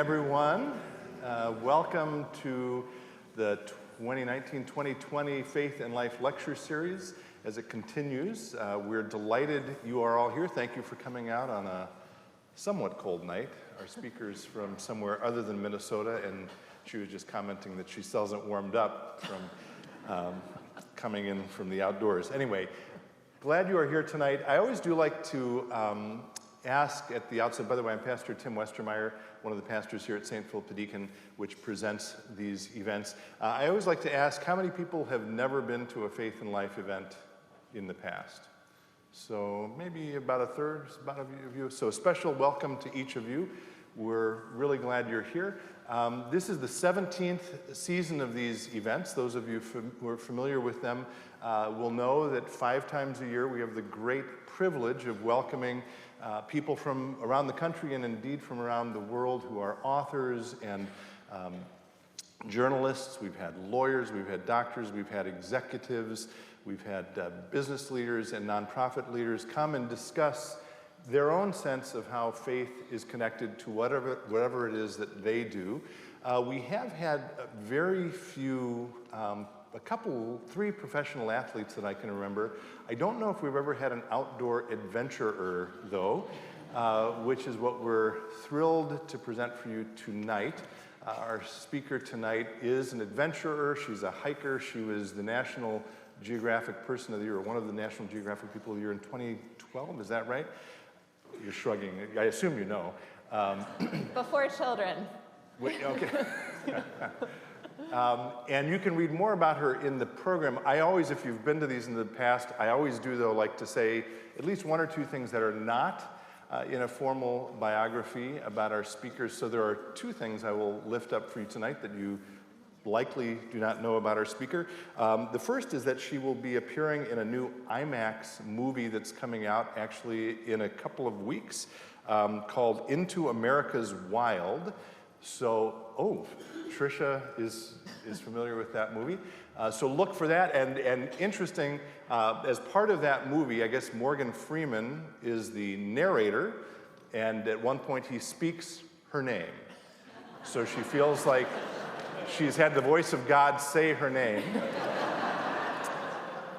everyone. Welcome to the 2019-2020 Faith and Life Lecture Series as it continues. We're delighted you are all here. Thank you for coming out on a somewhat cold night. Our speaker's from somewhere other than Minnesota, and she was just commenting that she still hasn't warmed up from coming in from the outdoors. Anyway, glad you are here tonight. I always do like to ask at the outset, by the way, I'm Pastor Tim Westermeyer, one of the pastors here at St. Philip the Deacon, which presents these events. I always like to ask, how many people have never been to a Faith and Life event in the past? So maybe about a third, about of you. So a special welcome to each of you. We're really glad you're here. This is the 17th season of these events. Those of you who are familiar with them will know that 5 times a year we have the great privilege of welcoming people from around the country and indeed from around the world who are authors and journalists. We've had lawyers, we've had doctors, we've had executives, we've had business leaders and nonprofit leaders come and discuss their own sense of how faith is connected to whatever it is that they do. We have had very few, three professional athletes that I can remember. I don't know if we've ever had an outdoor adventurer, though, which is what we're thrilled to present for you tonight. Our speaker tonight is an adventurer. She's a hiker. She was the National Geographic Person of the Year, or one of the National Geographic People of the Year in 2012. Is that right? You're shrugging. I assume you know. Before children. Wait, okay. And you can read more about her in the program. I always, if you've been to these in the past, I always do, though, like to say at least 1 or 2 things that are not in a formal biography about our speakers. So there are 2 things I will lift up for you tonight that you likely do not know about our speaker. The first is that she will be appearing in a new IMAX movie that's coming out actually in a couple of weeks called Into America's Wild. So, Trisha is familiar with that movie. So look for that, and interesting, as part of that movie, I guess Morgan Freeman is the narrator, and at one point he speaks her name. So she feels like she's had the voice of God say her name.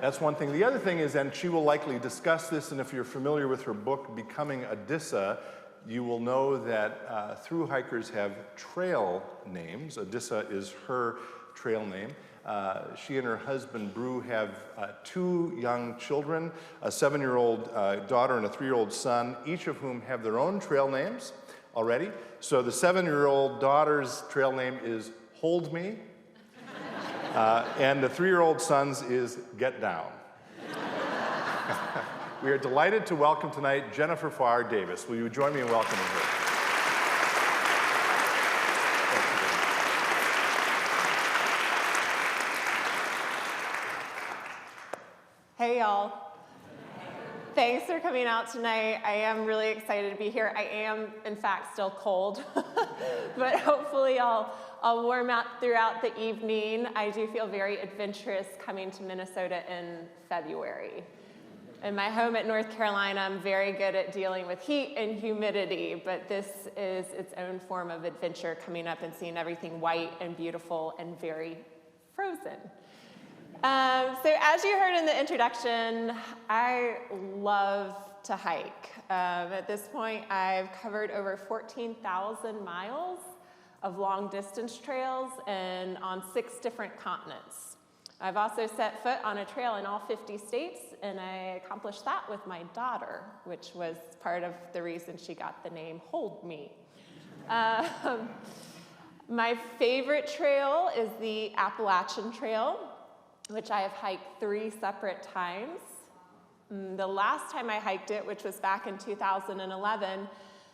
That's one thing. The other thing is, and she will likely discuss this, and if you're familiar with her book, Becoming Odyssa, you will know that through hikers have trail names. Odyssa is her trail name. She and her husband, Brew, have 2 young children, a 7-year-old daughter and a 3-year-old son, each of whom have their own trail names already. So the 7-year-old daughter's trail name is Hold Me, and the 3-year-old son's is Get Down. We are delighted to welcome tonight Jennifer Pharr Davis. Will you join me in welcoming her? Hey, y'all. Thanks for coming out tonight. I am really excited to be here. I am, in fact, still cold, but hopefully I'll warm up throughout the evening. I do feel very adventurous coming to Minnesota in February. In my home at North Carolina, I'm very good at dealing with heat and humidity, but this is its own form of adventure, coming up and seeing everything white and beautiful and very frozen. So as you heard in the introduction, I love to hike. At this point, I've covered over 14,000 miles of long-distance trails and on 6 different continents. I've also set foot on a trail in all 50 states, and I accomplished that with my daughter, which was part of the reason she got the name Hold Me. My favorite trail is the Appalachian Trail, which I have hiked 3 separate times. The last time I hiked it, which was back in 2011,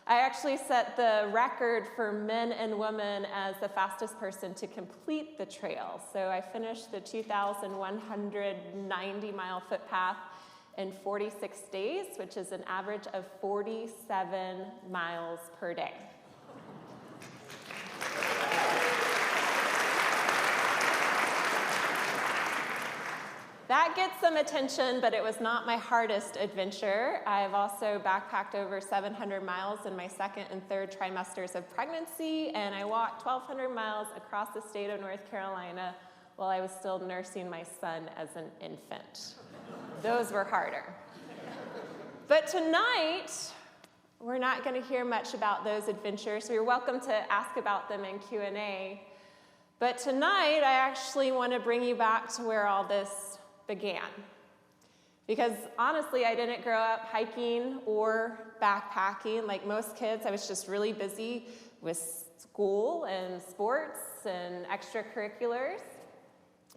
I actually set the record for men and women as the fastest person to complete the trail. So I finished the 2,190-mile footpath in 46 days, which is an average of 47 miles per day. That gets some attention, but it was not my hardest adventure. I've also backpacked over 700 miles in my second and third trimesters of pregnancy, and I walked 1,200 miles across the state of North Carolina while I was still nursing my son as an infant. Those were harder. But tonight, we're not going to hear much about those adventures. So you're welcome to ask about them in Q&A. But tonight, I actually want to bring you back to where all this began. Because honestly, I didn't grow up hiking or backpacking like most kids. I was just really busy with school and sports and extracurriculars.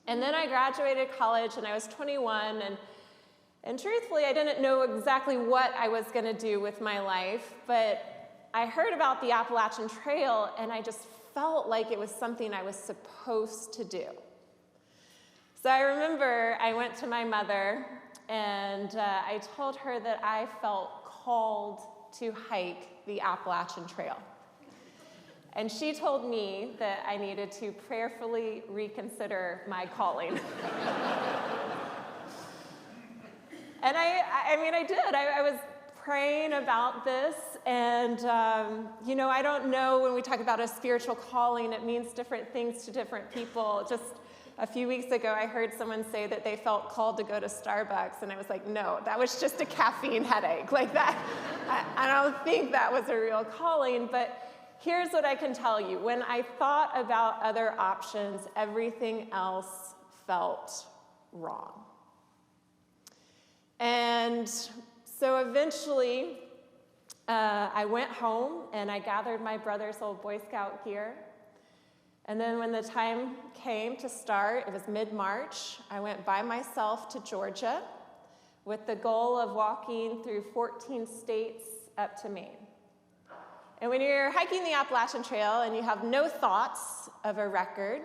And then I graduated college and I was 21, and truthfully, I didn't know exactly what I was going to do with my life, but I heard about the Appalachian Trail and I just felt like it was something I was supposed to do. So I remember I went to my mother and I told her that I felt called to hike the Appalachian Trail. And she told me that I needed to prayerfully reconsider my calling. And I did. I was praying about this, and I don't know, when we talk about a spiritual calling, it means different things to different people. Just a few weeks ago, I heard someone say that they felt called to go to Starbucks, and I was like, no, that was just a caffeine headache. Like that, I don't think that was a real calling, but here's what I can tell you. When I thought about other options, everything else felt wrong. And so eventually, I went home and I gathered my brother's old Boy Scout gear. And then when the time came to start, it was mid-March, I went by myself to Georgia with the goal of walking through 14 states up to Maine. And when you're hiking the Appalachian Trail and you have no thoughts of a record,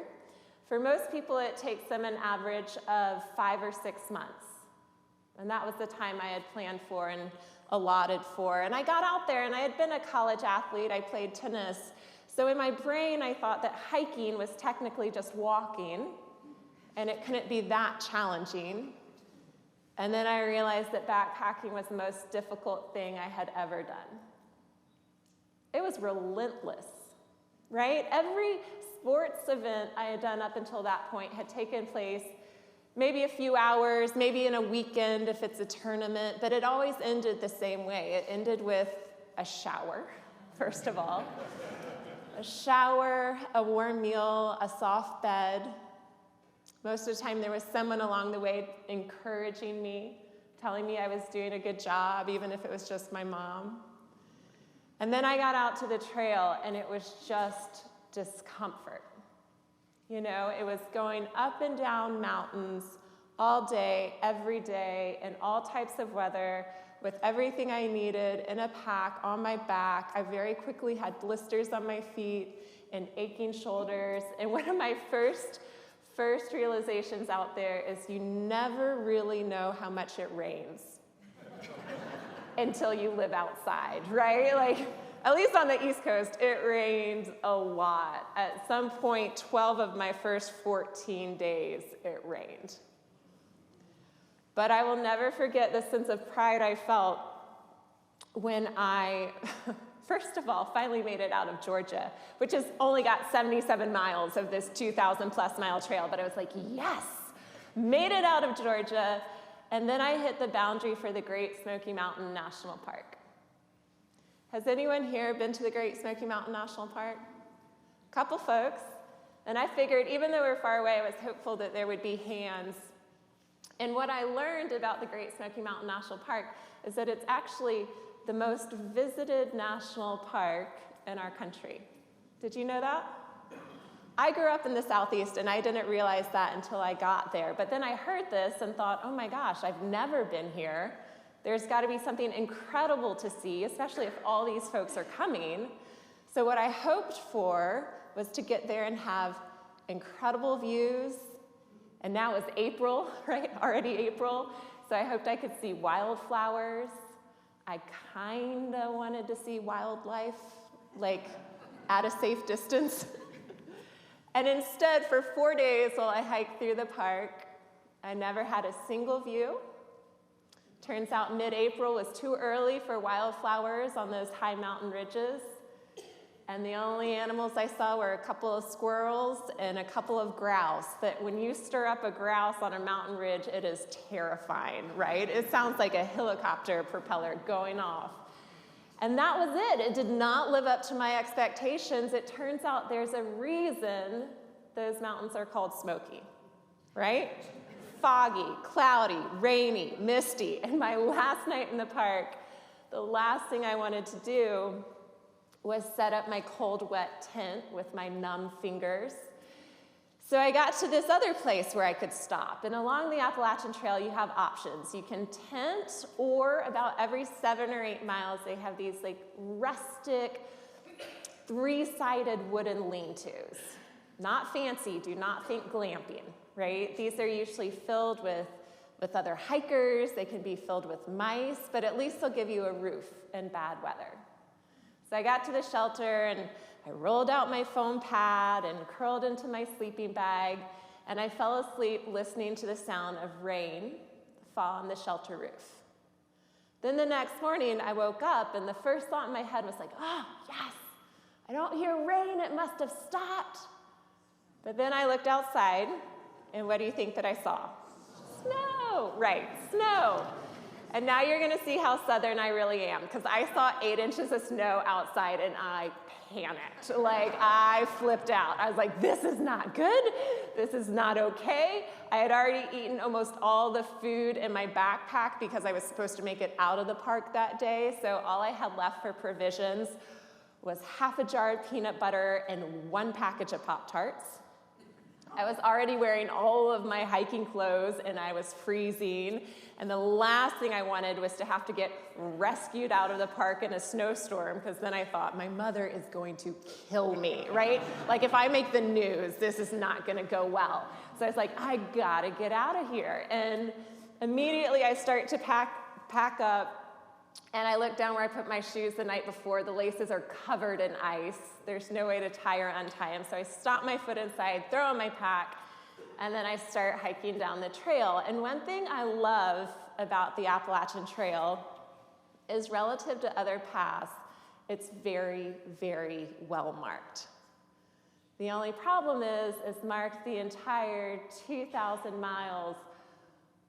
for most people it takes them an average of 5 or 6 months. And that was the time I had planned for and allotted for. And I got out there, and I had been a college athlete. I played tennis. So in my brain, I thought that hiking was technically just walking, and it couldn't be that challenging. And then I realized that backpacking was the most difficult thing I had ever done. It was relentless, right? Every sports event I had done up until that point had taken place maybe a few hours, maybe in a weekend if it's a tournament, but it always ended the same way. It ended with a shower, first of all. A shower, a warm meal, a soft bed. Most of the time there was someone along the way encouraging me, telling me I was doing a good job, even if it was just my mom. And then I got out to the trail, and it was just discomfort. You know, it was going up and down mountains all day, every day, in all types of weather, with everything I needed in a pack on my back. I very quickly had blisters on my feet and aching shoulders. And one of my first realizations out there is you never really know how much it rains until you live outside, right? Like, at least on the East Coast, it rained a lot. At some point, 12 of my first 14 days, it rained. But I will never forget the sense of pride I felt when I, first of all, finally made it out of Georgia, which has only got 77 miles of this 2,000-plus mile trail. But I was like, yes, made it out of Georgia. And then I hit the boundary for the Great Smoky Mountain National Park. Has anyone here been to the Great Smoky Mountain National Park? A couple folks. And I figured, even though we're far away, I was hopeful that there would be hands. And what I learned about the Great Smoky Mountain National Park is that it's actually the most visited national park in our country. Did you know that? I grew up in the Southeast, and I didn't realize that until I got there. But then I heard this and thought, oh my gosh, I've never been here. There's got to be something incredible to see, especially if all these folks are coming. So what I hoped for was to get there and have incredible views. And now it's April, right? Already April. So I hoped I could see wildflowers. I kind of wanted to see wildlife, like at a safe distance. And instead, for 4 days while I hiked through the park, I never had a single view. Turns out mid-April was too early for wildflowers on those high mountain ridges. And the only animals I saw were a couple of squirrels and a couple of grouse. That when you stir up a grouse on a mountain ridge, it is terrifying, right? It sounds like a helicopter propeller going off. And that was it. It did not live up to my expectations. It turns out there's a reason those mountains are called Smoky, right? Foggy, cloudy, rainy, misty. And my last night in the park, the last thing I wanted to do was set up my cold, wet tent with my numb fingers. So I got to this other place where I could stop. And along the Appalachian Trail, you have options. You can tent, or about every 7 or 8 miles, they have these like rustic, 3-sided wooden lean-tos. Not fancy, do not think glamping, right? These are usually filled with other hikers. They can be filled with mice, but at least they'll give you a roof in bad weather. So I got to the shelter, and I rolled out my foam pad and curled into my sleeping bag, and I fell asleep listening to the sound of rain fall on the shelter roof. Then the next morning, I woke up, and the first thought in my head was like, oh, yes, I don't hear rain. It must have stopped. But then I looked outside, and what do you think that I saw? Snow, right, snow. And now you're gonna see how Southern I really am, because I saw 8 inches of snow outside and I panicked. Like, I flipped out. I was like, this is not good. This is not okay. I had already eaten almost all the food in my backpack because I was supposed to make it out of the park that day. So all I had left for provisions was half a jar of peanut butter and 1 package of Pop-Tarts. I was already wearing all of my hiking clothes and I was freezing. And the last thing I wanted was to have to get rescued out of the park in a snowstorm, because then I thought, my mother is going to kill me, right? Like, if I make the news, this is not gonna go well. So I was like, I gotta get out of here. And immediately I start to pack up, and I look down where I put my shoes the night before. The laces are covered in ice. There's no way to tie or untie them. So I stop my foot inside, throw on my pack, and then I start hiking down the trail. And one thing I love about the Appalachian Trail is, relative to other paths, it's very, very well marked. The only problem is it's marked the entire 2,000 miles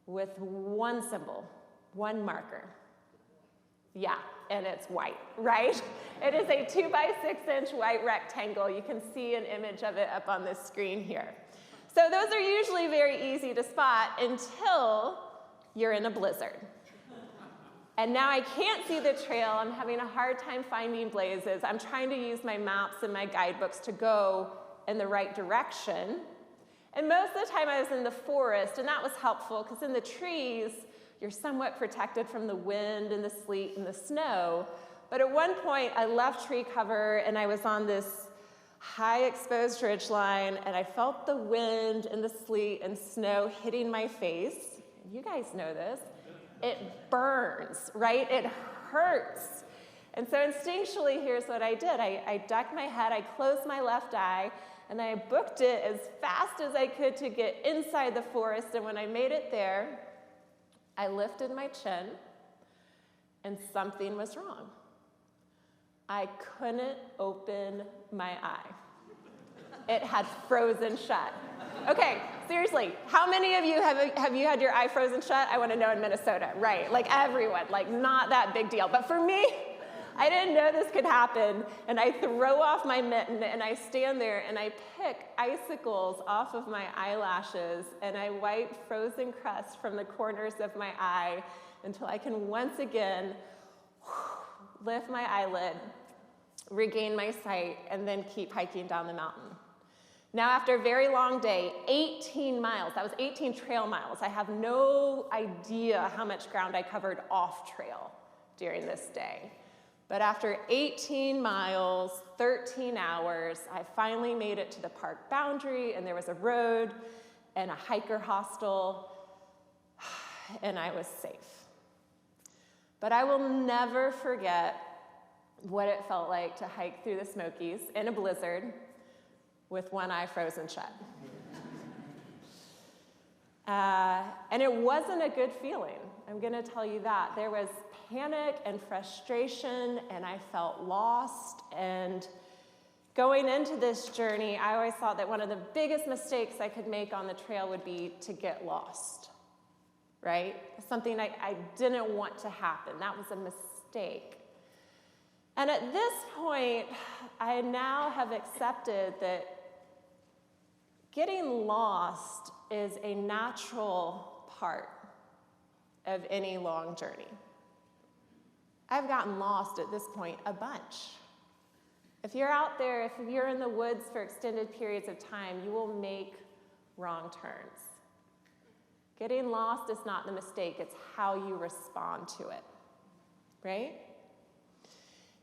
with one symbol, one marker. Yeah, and it's white, right? It is a 2 by 6 inch white rectangle. You can see an image of it up on this screen here. So those are usually very easy to spot until you're in a blizzard. And now I can't see the trail. I'm having a hard time finding blazes. I'm trying to use my maps and my guidebooks to go in the right direction. And most of the time I was in the forest, and that was helpful because in the trees, you're somewhat protected from the wind and the sleet and the snow. But at one point, I left tree cover, and I was on this high exposed ridgeline, and I felt the wind and the sleet and snow hitting my face. You guys know this. It burns, right? It hurts. And so instinctually, here's what I did. I ducked my head, I closed my left eye, and I booked it as fast as I could to get inside the forest. And when I made it there, I lifted my chin, and something was wrong. I couldn't open my eye. It had frozen shut. Okay, seriously, how many of you have you had your eye frozen shut? I want to know in Minnesota, right? Like everyone, like not that big deal. But for me, I didn't know this could happen, and I throw off my mitten, and I stand there, and I pick icicles off of my eyelashes, and I wipe frozen crust from the corners of my eye until I can once again lift my eyelid, regain my sight, and then keep hiking down the mountain. Now, after a very long day, 18 miles, that was 18 trail miles. I have no idea how much ground I covered off trail during this day. But after 18 miles, 13 hours, I finally made it to the park boundary, and there was a road and a hiker hostel, and I was safe. But I will never forget what it felt like to hike through the Smokies in a blizzard with one eye frozen shut. And it wasn't a good feeling. I'm going to tell you that. There was panic and frustration, and I felt lost. And going into this journey, I always thought that one of the biggest mistakes I could make on the trail would be to get lost, right? Something I didn't want to happen. That was a mistake. And at this point, I now have accepted that getting lost is a natural part of any long journey. I've gotten lost at this point a bunch. If you're out there, if you're in the woods for extended periods of time, you will make wrong turns. Getting lost is not the mistake, it's how you respond to it, right?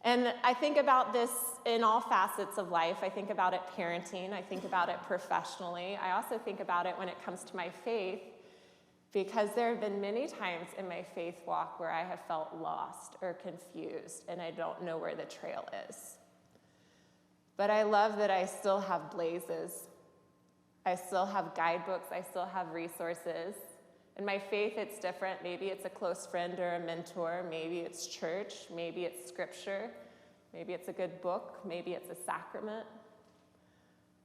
And I think about this in all facets of life. I think about it parenting. I think about it professionally. I also think about it when it comes to my faith, because there have been many times in my faith walk where I have felt lost or confused, and I don't know where the trail is. But I love that I still have blazes. I still have guidebooks. I still have resources. In my faith, it's different. Maybe it's a close friend or a mentor. Maybe it's church. Maybe it's scripture. Maybe it's a good book. Maybe it's a sacrament.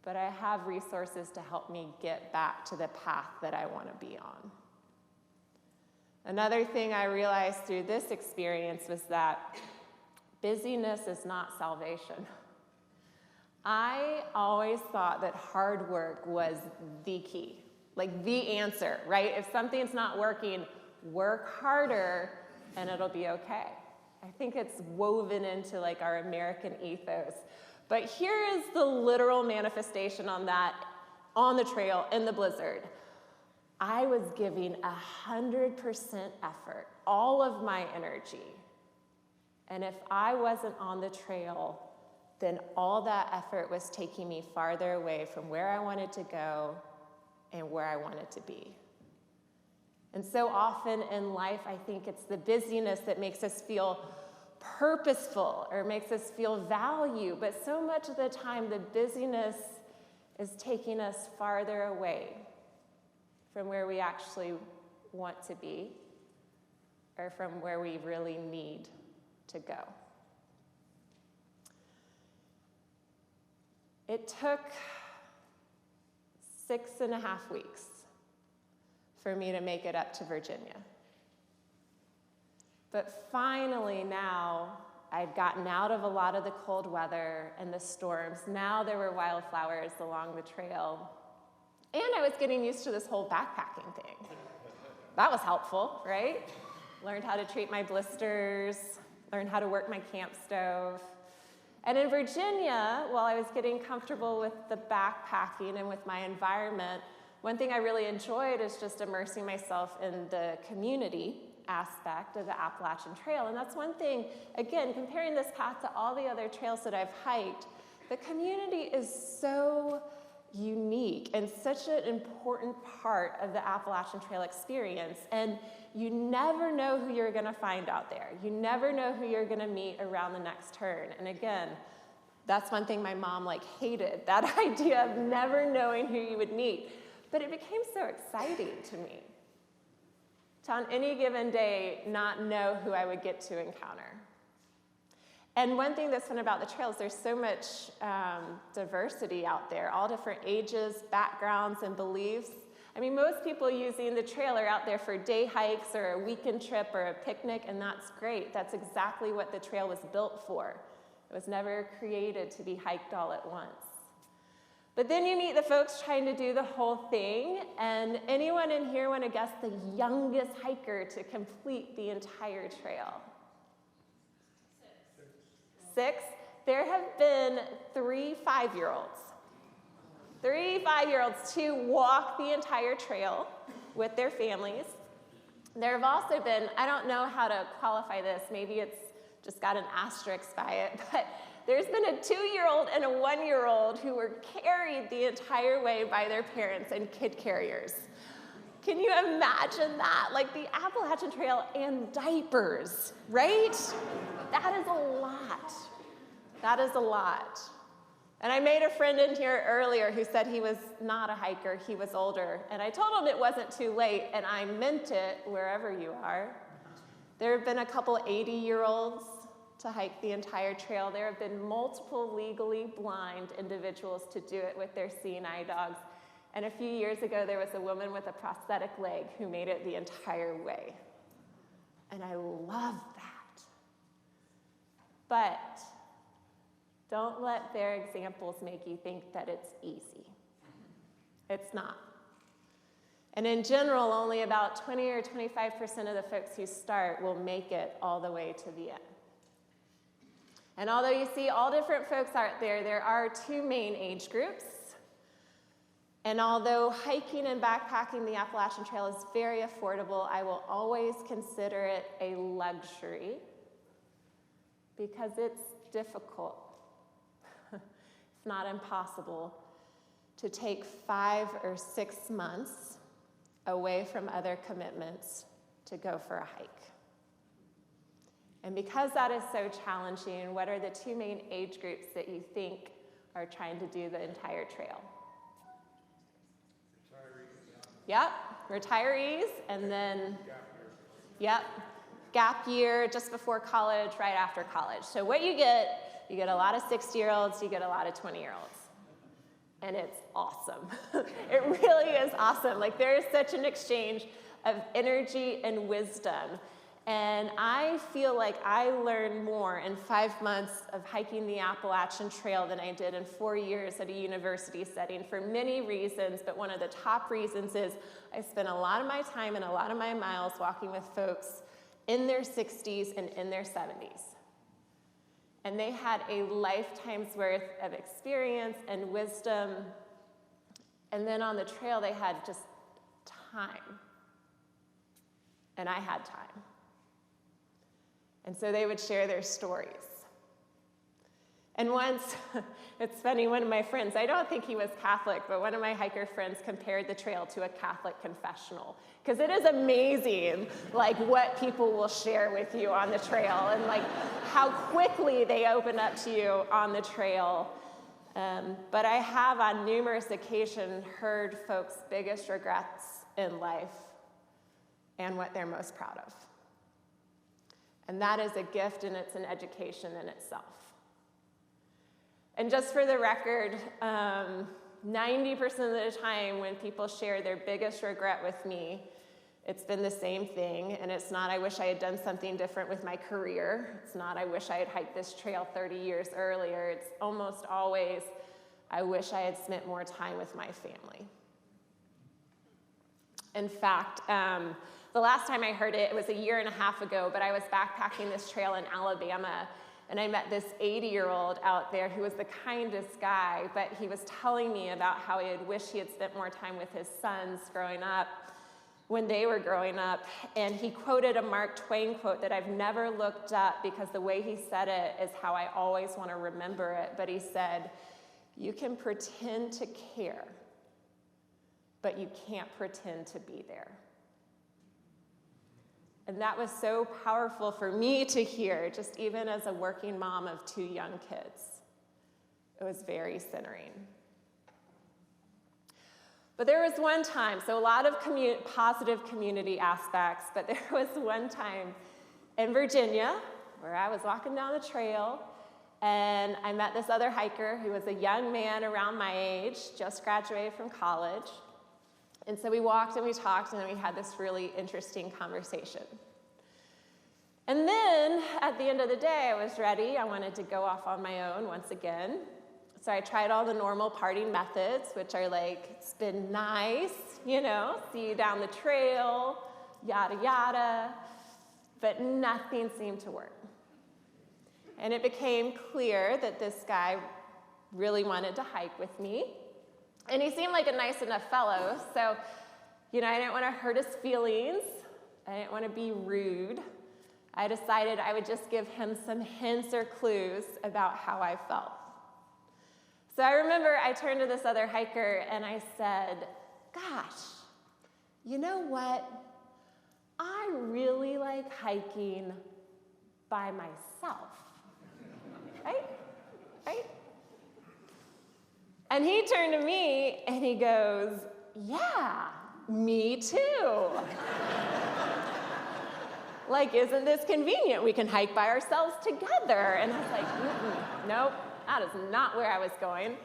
But I have resources to help me get back to the path that I want to be on. Another thing I realized through this experience was that busyness is not salvation. I always thought that hard work was the key. Like the answer, right? If something's not working, work harder and it'll be okay. I think it's woven into like our American ethos. But here is the literal manifestation on that, on the trail, in the blizzard. I was giving 100% effort, all of my energy. And if I wasn't on the trail, then all that effort was taking me farther away from where I wanted to go and where I wanted to be. And so often in life, I think it's the busyness that makes us feel purposeful or makes us feel value, but so much of the time, the busyness is taking us farther away from where we actually want to be or from where we really need to go. It took 6.5 weeks for me to make it up to Virginia. But finally now, I'd gotten out of a lot of the cold weather and the storms. Now there were wildflowers along the trail. And I was getting used to this whole backpacking thing. That was helpful, right? Learned how to treat my blisters, learned how to work my camp stove. And in Virginia, while I was getting comfortable with the backpacking and with my environment, one thing I really enjoyed is just immersing myself in the community aspect of the Appalachian Trail. And that's one thing, again, comparing this path to all the other trails that I've hiked, the community is so unique and such an important part of the Appalachian Trail experience. And you never know who you're going to find out there. You never know who you're going to meet around the next turn. And again, that's one thing my mom hated, that idea of never knowing who you would meet. But it became so exciting to me to on any given day not know who I would get to encounter. And one thing that's fun about the trails, there's so much diversity out there, all different ages, backgrounds, and beliefs. I mean, most people using the trail are out there for day hikes or a weekend trip or a picnic, and that's great. That's exactly what the trail was built for. It was never created to be hiked all at once. But then you meet the folks trying to do the whole thing, and anyone in here want to guess the youngest hiker to complete the entire trail? 6. There have been 3 5-year-olds. 3 5-year-olds to walk the entire trail with their families. There have also been, I don't know how to qualify this, maybe it's just got an asterisk by it, but there's been a 2-year-old and a 1-year-old who were carried the entire way by their parents and kid carriers. Can you imagine that? Like the Appalachian Trail and diapers, right? That is a lot. That is a lot. And I made a friend in here earlier who said he was not a hiker, he was older. And I told him it wasn't too late, and I meant it wherever you are. There have been a couple 80-year-olds to hike the entire trail. There have been multiple legally blind individuals to do it with their seeing eye dogs. And a few years ago, there was a woman with a prosthetic leg who made it the entire way. And I love that. But don't let their examples make you think that it's easy. It's not. And in general, only about 20 or 25% of the folks who start will make it all the way to the end. And although you see all different folks out there, there are two main age groups. And although hiking and backpacking the Appalachian Trail is very affordable, I will always consider it a luxury because it's difficult. It's not impossible to take 5 or 6 months away from other commitments to go for a hike. And because that is so challenging, what are the two main age groups that you think are trying to do the entire trail? Yep, retirees, and then, yep, gap year just before college, right after college. So what you get a lot of 60-year-olds, you get a lot of 20-year-olds. And it's awesome. It really is awesome. Like, there is such an exchange of energy and wisdom. And I feel like I learned more in 5 months of hiking the Appalachian Trail than I did in 4 years at a university setting for many reasons, but one of the top reasons is I spent a lot of my time and a lot of my miles walking with folks in their 60s and in their 70s. And they had a lifetime's worth of experience and wisdom. And then on the trail, they had just time. And I had time. And so they would share their stories. And once, it's funny, one of my friends, I don't think he was Catholic, but one of my hiker friends compared the trail to a Catholic confessional. Because it is amazing, like, what people will share with you on the trail and, like, how quickly they open up to you on the trail. But I have on numerous occasions heard folks' biggest regrets in life and what they're most proud of. And that is a gift, and it's an education in itself. And just for the record, 90% of the time when people share their biggest regret with me, it's been the same thing. And it's not, I wish I had done something different with my career. It's not, I wish I had hiked this trail 30 years earlier. It's almost always, I wish I had spent more time with my family. In fact, the last time I heard it, it was a year and a half ago, but I was backpacking this trail in Alabama, and I met this 80-year-old out there who was the kindest guy, but he was telling me about how he had wished he had spent more time with his sons growing up, when they were growing up, and he quoted a Mark Twain quote that I've never looked up because the way he said it is how I always want to remember it, but he said, "You can pretend to care, but you can't pretend to be there." And that was so powerful for me to hear, just even as a working mom of 2 young kids. It was very centering. But there was one time, so a lot of positive community aspects, but there was one time in Virginia where I was walking down the trail, and I met this other hiker who was a young man around my age, just graduated from college. And so we walked and we talked, and then we had this really interesting conversation. And then at the end of the day, I was ready. I wanted to go off on my own once again. So I tried all the normal parting methods, which are like, it's been nice, you know, see you down the trail, yada, yada. But nothing seemed to work. And it became clear that this guy really wanted to hike with me. And he seemed like a nice enough fellow, so, you know, I didn't want to hurt his feelings. I didn't want to be rude. I decided I would just give him some hints or clues about how I felt. So I remember I turned to this other hiker and I said, "Gosh, you know what? I really like hiking by myself." Right? And he turned to me and he goes, yeah, me too. Like, isn't this convenient? We can hike by ourselves together. And I was like, nope, that is not where I was going.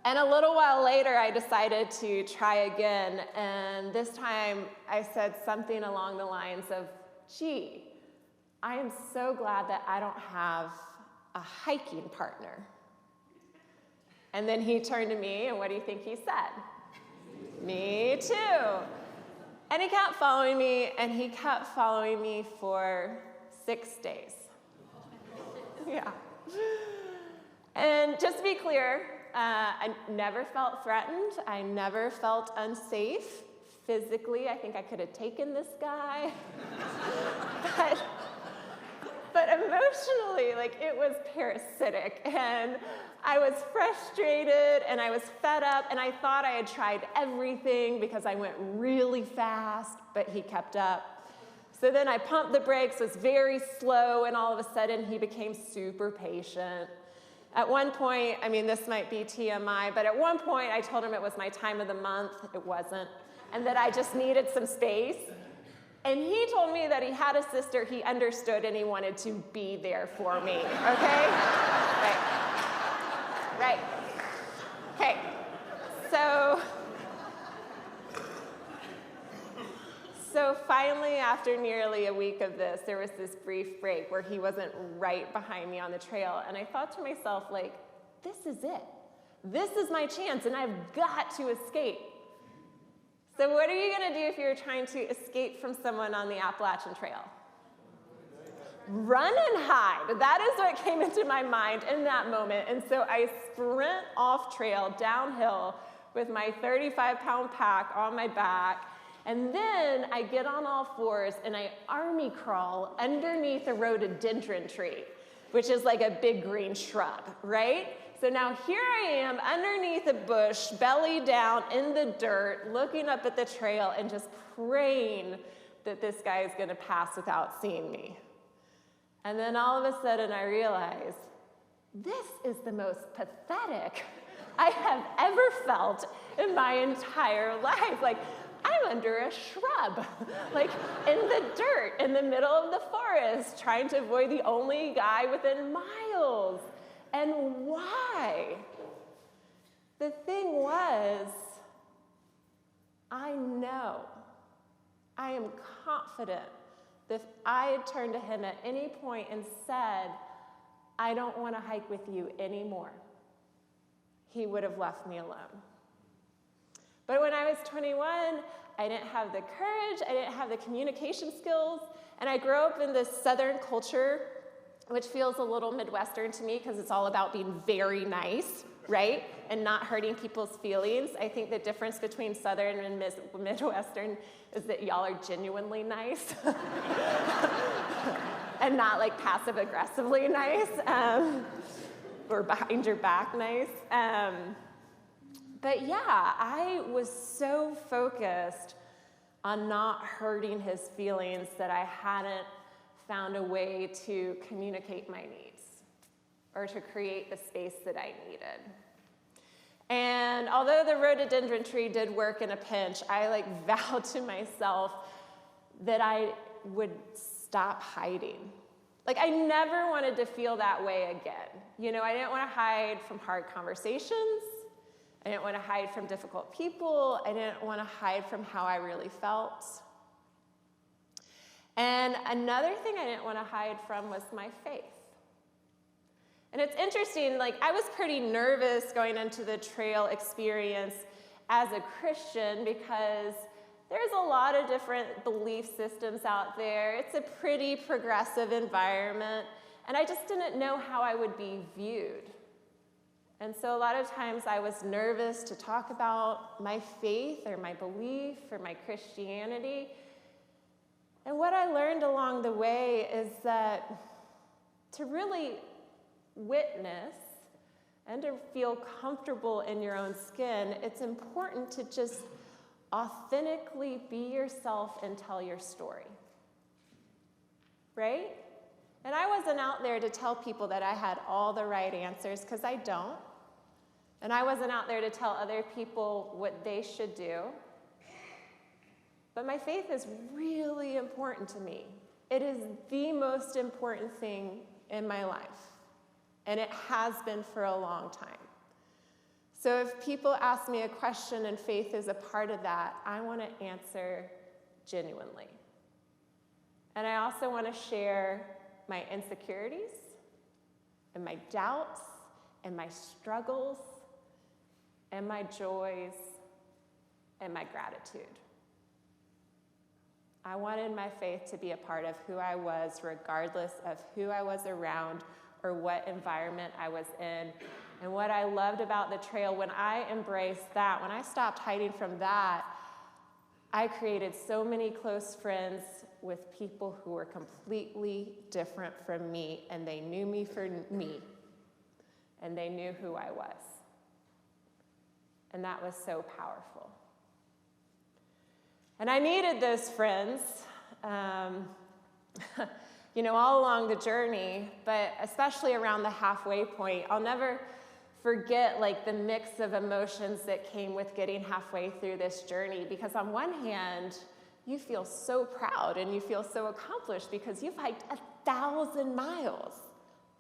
And a little while later, I decided to try again. And this time, I said something along the lines of, gee, I am so glad that I don't have a hiking partner. And then he turned to me, and what do you think he said? Me too. And he kept following me, and he kept following me for 6 days. Yeah. And just to be clear, I never felt threatened. I never felt unsafe. Physically, I think I could have taken this guy. But emotionally, like, it was parasitic. And I was frustrated, and I was fed up, and I thought I had tried everything because I went really fast, but he kept up. So then I pumped the brakes, was very slow, and all of a sudden he became super patient. At one point, I mean, this might be TMI, but at one point I told him it was my time of the month. It wasn't. And that I just needed some space. And he told me that he had a sister he understood and he wanted to be there for me, okay? Right. Okay. So finally, after nearly a week of this, there was this brief break where he wasn't right behind me on the trail. And I thought to myself, like, this is it. This is my chance, and I've got to escape. So what are you going to do if you're trying to escape from someone on the Appalachian Trail? Run and hide. That is what came into my mind in that moment. And so I sprint off trail, downhill, with my 35-pound pack on my back. And then I get on all fours and I army crawl underneath a rhododendron tree, which is like a big green shrub, right? So now here I am underneath a bush, belly down in the dirt, looking up at the trail and just praying that this guy is going to pass without seeing me. And then all of a sudden I realize, this is the most pathetic I have ever felt in my entire life. Like, I'm under a shrub, like in the dirt, in the middle of the forest, trying to avoid the only guy within miles. And why? The thing was, I know, I am confident that if I had turned to him at any point and said, I don't want to hike with you anymore, he would have left me alone. But when I was 21, I didn't have the courage, I didn't have the communication skills, and I grew up in this Southern culture, which feels a little Midwestern to me because it's all about being very nice, right? And not hurting people's feelings. I think the difference between Southern and Midwestern is that y'all are genuinely nice and not like passive-aggressively nice or behind your back nice. But yeah, I was so focused on not hurting his feelings that I hadn't found a way to communicate my needs or to create the space that I needed. And although the rhododendron tree did work in a pinch, I vowed to myself that I would stop hiding. I never wanted to feel that way again. You know, I didn't want to hide from hard conversations. I didn't want to hide from difficult people. I didn't want to hide from how I really felt. And another thing I didn't want to hide from was my faith. And it's interesting, I was pretty nervous going into the trail experience as a Christian because there's a lot of different belief systems out there. It's a pretty progressive environment, and I just didn't know how I would be viewed. And so a lot of times I was nervous to talk about my faith or my belief or my Christianity. And what I learned along the way is that to really witness and to feel comfortable in your own skin, it's important to just authentically be yourself and tell your story, right? And I wasn't out there to tell people that I had all the right answers, because I don't. And I wasn't out there to tell other people what they should do. But my faith is really important to me. It is the most important thing in my life. And it has been for a long time. So if people ask me a question and faith is a part of that, I want to answer genuinely. And I also want to share my insecurities and my doubts and my struggles and my joys and my gratitude. I wanted my faith to be a part of who I was, regardless of who I was around or what environment I was in. And what I loved about the trail, when I embraced that, when I stopped hiding from that, I created so many close friends with people who were completely different from me, and they knew me for me, and they knew who I was. And that was so powerful. And I needed those friends, all along the journey, but especially around the halfway point. I'll never forget the mix of emotions that came with getting halfway through this journey, because on one hand, you feel so proud and you feel so accomplished because you've hiked 1,000 miles.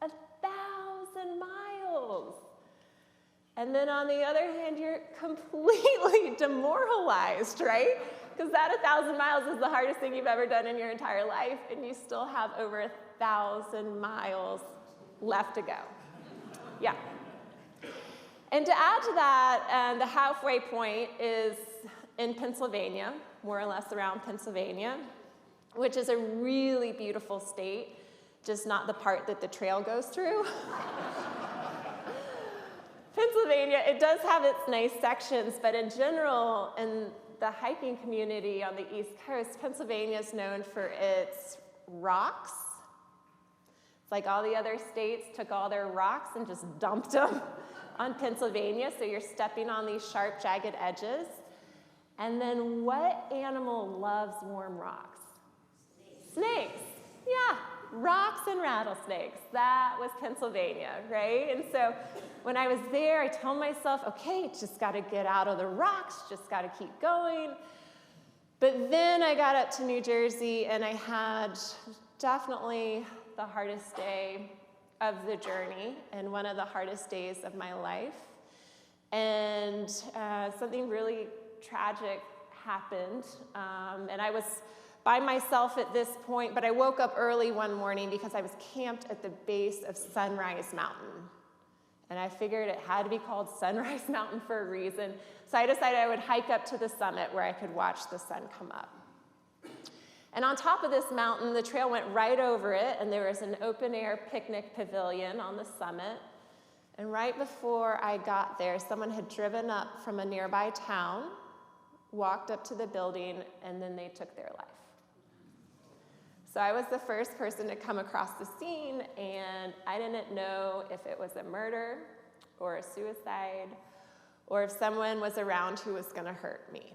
1,000 miles. And then on the other hand, you're completely demoralized, right? Because that 1,000 miles is the hardest thing you've ever done in your entire life, and you still have over 1,000 miles left to go. Yeah. And to add to that, the halfway point is in Pennsylvania, more or less around Pennsylvania, which is a really beautiful state, just not the part that the trail goes through. Pennsylvania, it does have its nice sections, but in general, in the hiking community on the East Coast, Pennsylvania is known for its rocks. It's like all the other states took all their rocks and just dumped them on Pennsylvania, so you're stepping on these sharp, jagged edges. And then what animal loves warm rocks? Snakes. Yeah, rocks and rattlesnakes. That was Pennsylvania, right? And so when I was there, I told myself, okay, just got to get out of the rocks, just got to keep going. But then I got up to New Jersey, and I had definitely the hardest day of the journey and one of the hardest days of my life. And something really tragic happened. And I was by myself at this point, but I woke up early one morning because I was camped at the base of Sunrise Mountain. And I figured it had to be called Sunrise Mountain for a reason. So I decided I would hike up to the summit where I could watch the sun come up. And on top of this mountain, the trail went right over it, and there was an open-air picnic pavilion on the summit. And right before I got there, someone had driven up from a nearby town, walked up to the building, and then they took their life. So I was the first person to come across the scene, and I didn't know if it was a murder or a suicide or if someone was around who was going to hurt me.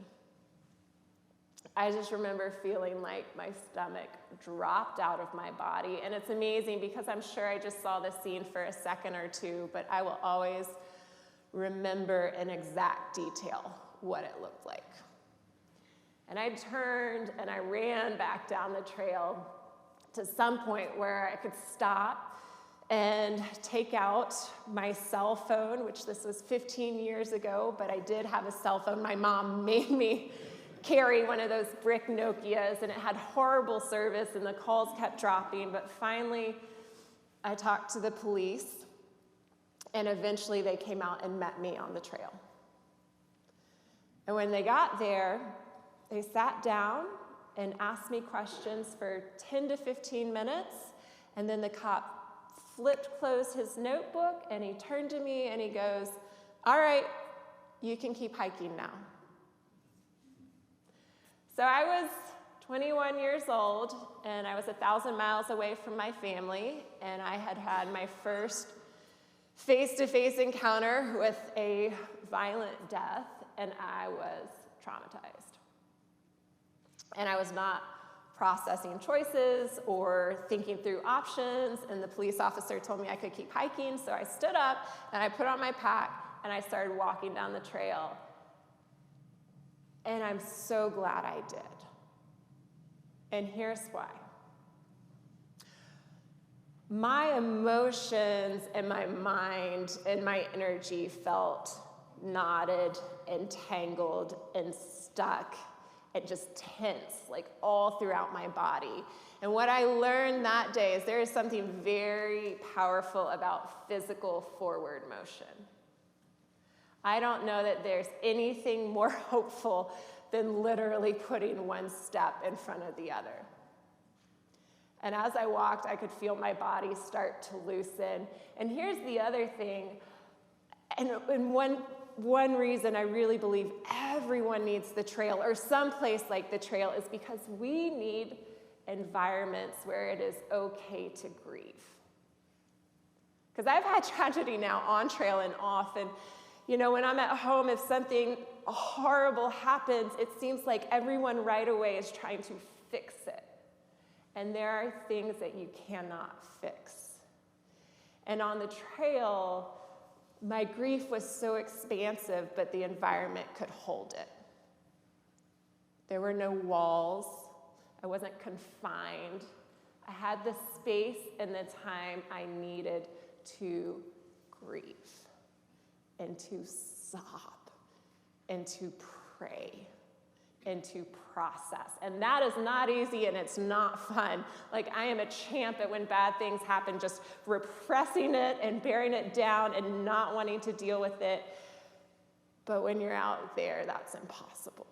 I just remember feeling like my stomach dropped out of my body, and it's amazing because I'm sure I just saw the scene for a second or two, but I will always remember in exact detail what it looked like. And I turned and I ran back down the trail to some point where I could stop and take out my cell phone, which this was 15 years ago, but I did have a cell phone. My mom made me carry one of those brick Nokias, and it had horrible service, and the calls kept dropping. But finally, I talked to the police, and eventually they came out and met me on the trail. And when they got there, they sat down and asked me questions for 10 to 15 minutes, and then the cop closed his notebook, and he turned to me and he goes, "All right, you can keep hiking now." So I was 21 years old, and I was 1,000 miles away from my family, and I had had my first face-to-face encounter with a violent death, and I was traumatized. And I was not processing choices or thinking through options, and the police officer told me I could keep hiking, so I stood up, and I put on my pack, and I started walking down the trail. And I'm so glad I did. And here's why. My emotions and my mind and my energy felt knotted and tangled and stuck and just tense, like all throughout my body. And what I learned that day is there is something very powerful about physical forward motion. I don't know that there's anything more hopeful than literally putting one step in front of the other. And as I walked, I could feel my body start to loosen. And here's the other thing, and one reason I really believe everyone needs the trail, or some place like the trail, is because we need environments where it is okay to grieve. Because I've had tragedy now on trail and off, and when I'm at home, if something horrible happens, it seems like everyone right away is trying to fix it. And there are things that you cannot fix. And on the trail, my grief was so expansive, but the environment could hold it. There were no walls. I wasn't confined. I had the space and the time I needed to grieve and to sob and to pray and to process. And that is not easy and it's not fun. Like, I am a champ at when bad things happen, just repressing it and bearing it down and not wanting to deal with it. But when you're out there, that's impossible.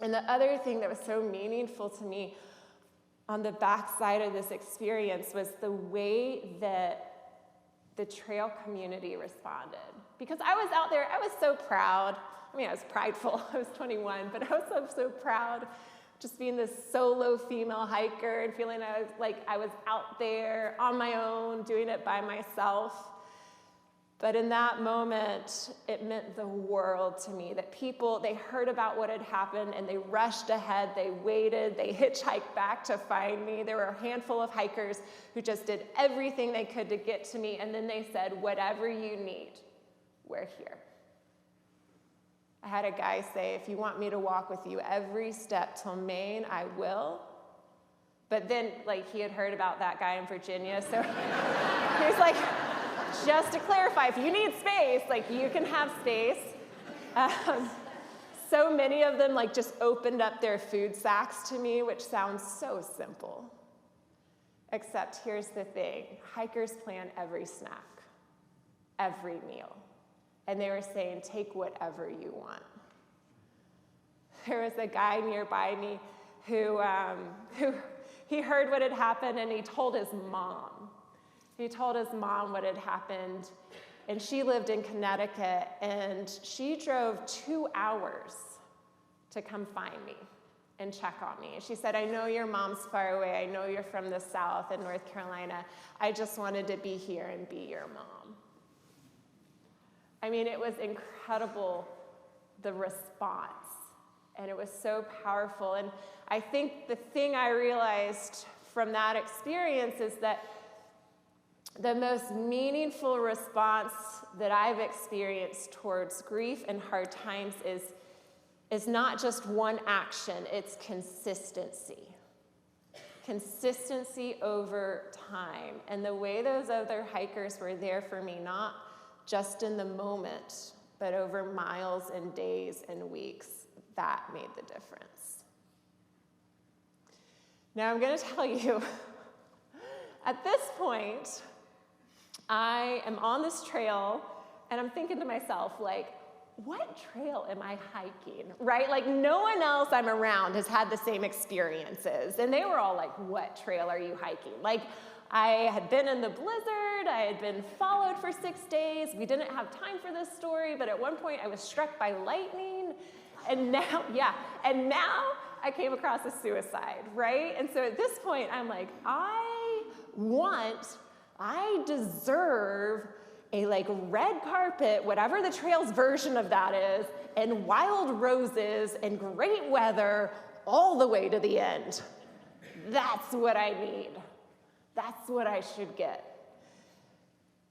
And the other thing that was so meaningful to me on the backside of this experience was the way that the trail community responded. Because I was out there, I was so proud. I was prideful. I was 21, but I was so proud just being this solo female hiker and feeling I was out there on my own, doing it by myself. But in that moment, it meant the world to me that people, they heard about what had happened and they rushed ahead, they waited, they hitchhiked back to find me. There were a handful of hikers who just did everything they could to get to me, and then they said, whatever you need, we're here. I had a guy say, if you want me to walk with you every step till Maine, I will. But then, he had heard about that guy in Virginia, so he was like, just to clarify, if you need space, you can have space. So many of them, just opened up their food sacks to me, which sounds so simple. Except here's the thing, hikers plan every snack, every meal. And they were saying, take whatever you want. There was a guy nearby me who he heard what had happened, and he told his mom. He told his mom what had happened, and she lived in Connecticut, and she drove 2 hours to come find me and check on me. She said, I know your mom's far away. I know you're from the South in North Carolina. I just wanted to be here and be your mom. It was incredible, the response, and it was so powerful. And I think the thing I realized from that experience is that the most meaningful response that I've experienced towards grief and hard times is not just one action, it's consistency. Consistency over time. And the way those other hikers were there for me, not just in the moment, but over miles and days and weeks, that made the difference. Now I'm going to tell you, at this point, I am on this trail, and I'm thinking to myself, what trail am I hiking, right? No one else I'm around has had the same experiences. And they were all like, what trail are you hiking? I had been in the blizzard, I had been followed for 6 days. We didn't have time for this story, but at one point I was struck by lightning. And now I came across a suicide, right? And so at this point, I'm like, I deserve a red carpet, whatever the trail's version of that is, and wild roses and great weather all the way to the end. That's what I need. That's what I should get.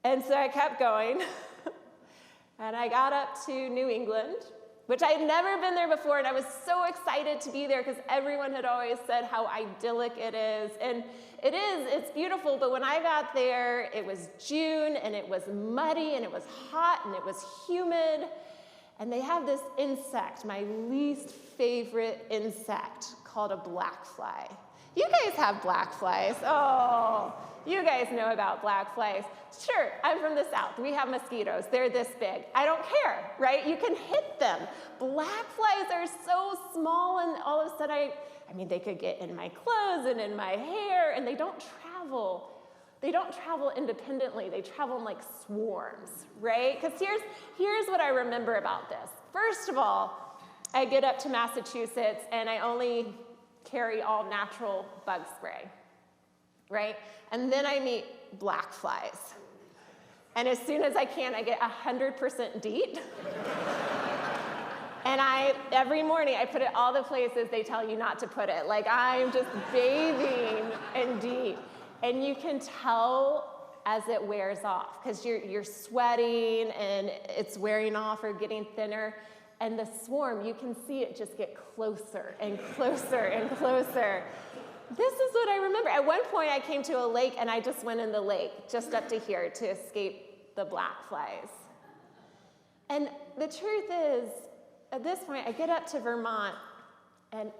And so I kept going, And I got up to New England, which I had never been there before, and I was so excited to be there because everyone had always said how idyllic it is. And it is, it's beautiful, but when I got there, it was June, and it was muddy, and it was hot, and it was humid. And they have this insect, my least favorite insect, called a black fly. You guys have black flies. Oh, you guys know about black flies. Sure, I'm from the South. We have mosquitoes. They're this big. I don't care, right? You can hit them. Black flies are so small, and all of a sudden, I mean, they could get in my clothes and in my hair, and they don't travel. They don't travel independently. They travel in like swarms, right? Because here's what I remember about this. First of all, I get up to Massachusetts, and I only carry all natural bug spray, right? And then I meet black flies. And as soon as I can, I get 100% DEET. And every morning, I put it all the places they tell you not to put it. Like, I'm just bathing in DEET. And you can tell as it wears off, because you're sweating, and it's wearing off or getting thinner. And the swarm, you can see it just get closer and closer and closer. This is what I remember. At one point, I came to a lake, and I just went in the lake, just up to here, to escape the black flies. And the truth is, at this point, I get up to Vermont, and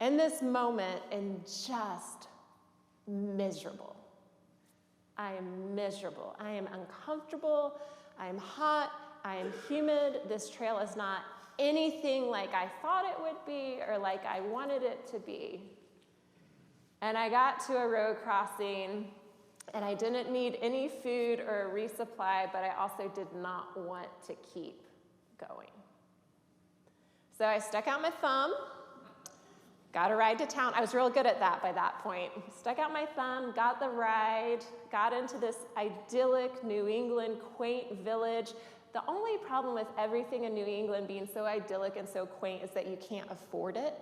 in this moment, am just miserable. I am miserable. I am uncomfortable. I am hot. I am humid. This trail is not anything like I thought it would be or like I wanted it to be. And I got to a road crossing, and I didn't need any food or a resupply, but I also did not want to keep going. So I stuck out my thumb, got a ride to town. I was real good at that by that point. Stuck out my thumb, got the ride, got into this idyllic New England quaint village. The only problem with everything in New England being so idyllic and so quaint is that you can't afford it,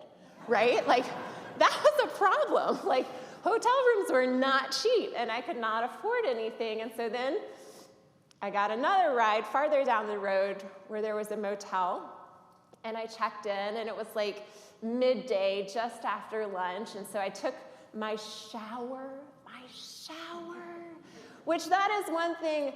right? Like, that was a problem. Like, hotel rooms were not cheap, and I could not afford anything. And so then I got another ride farther down the road where there was a motel, and I checked in, and it was like midday, just after lunch. And so I took my shower, which that is one thing,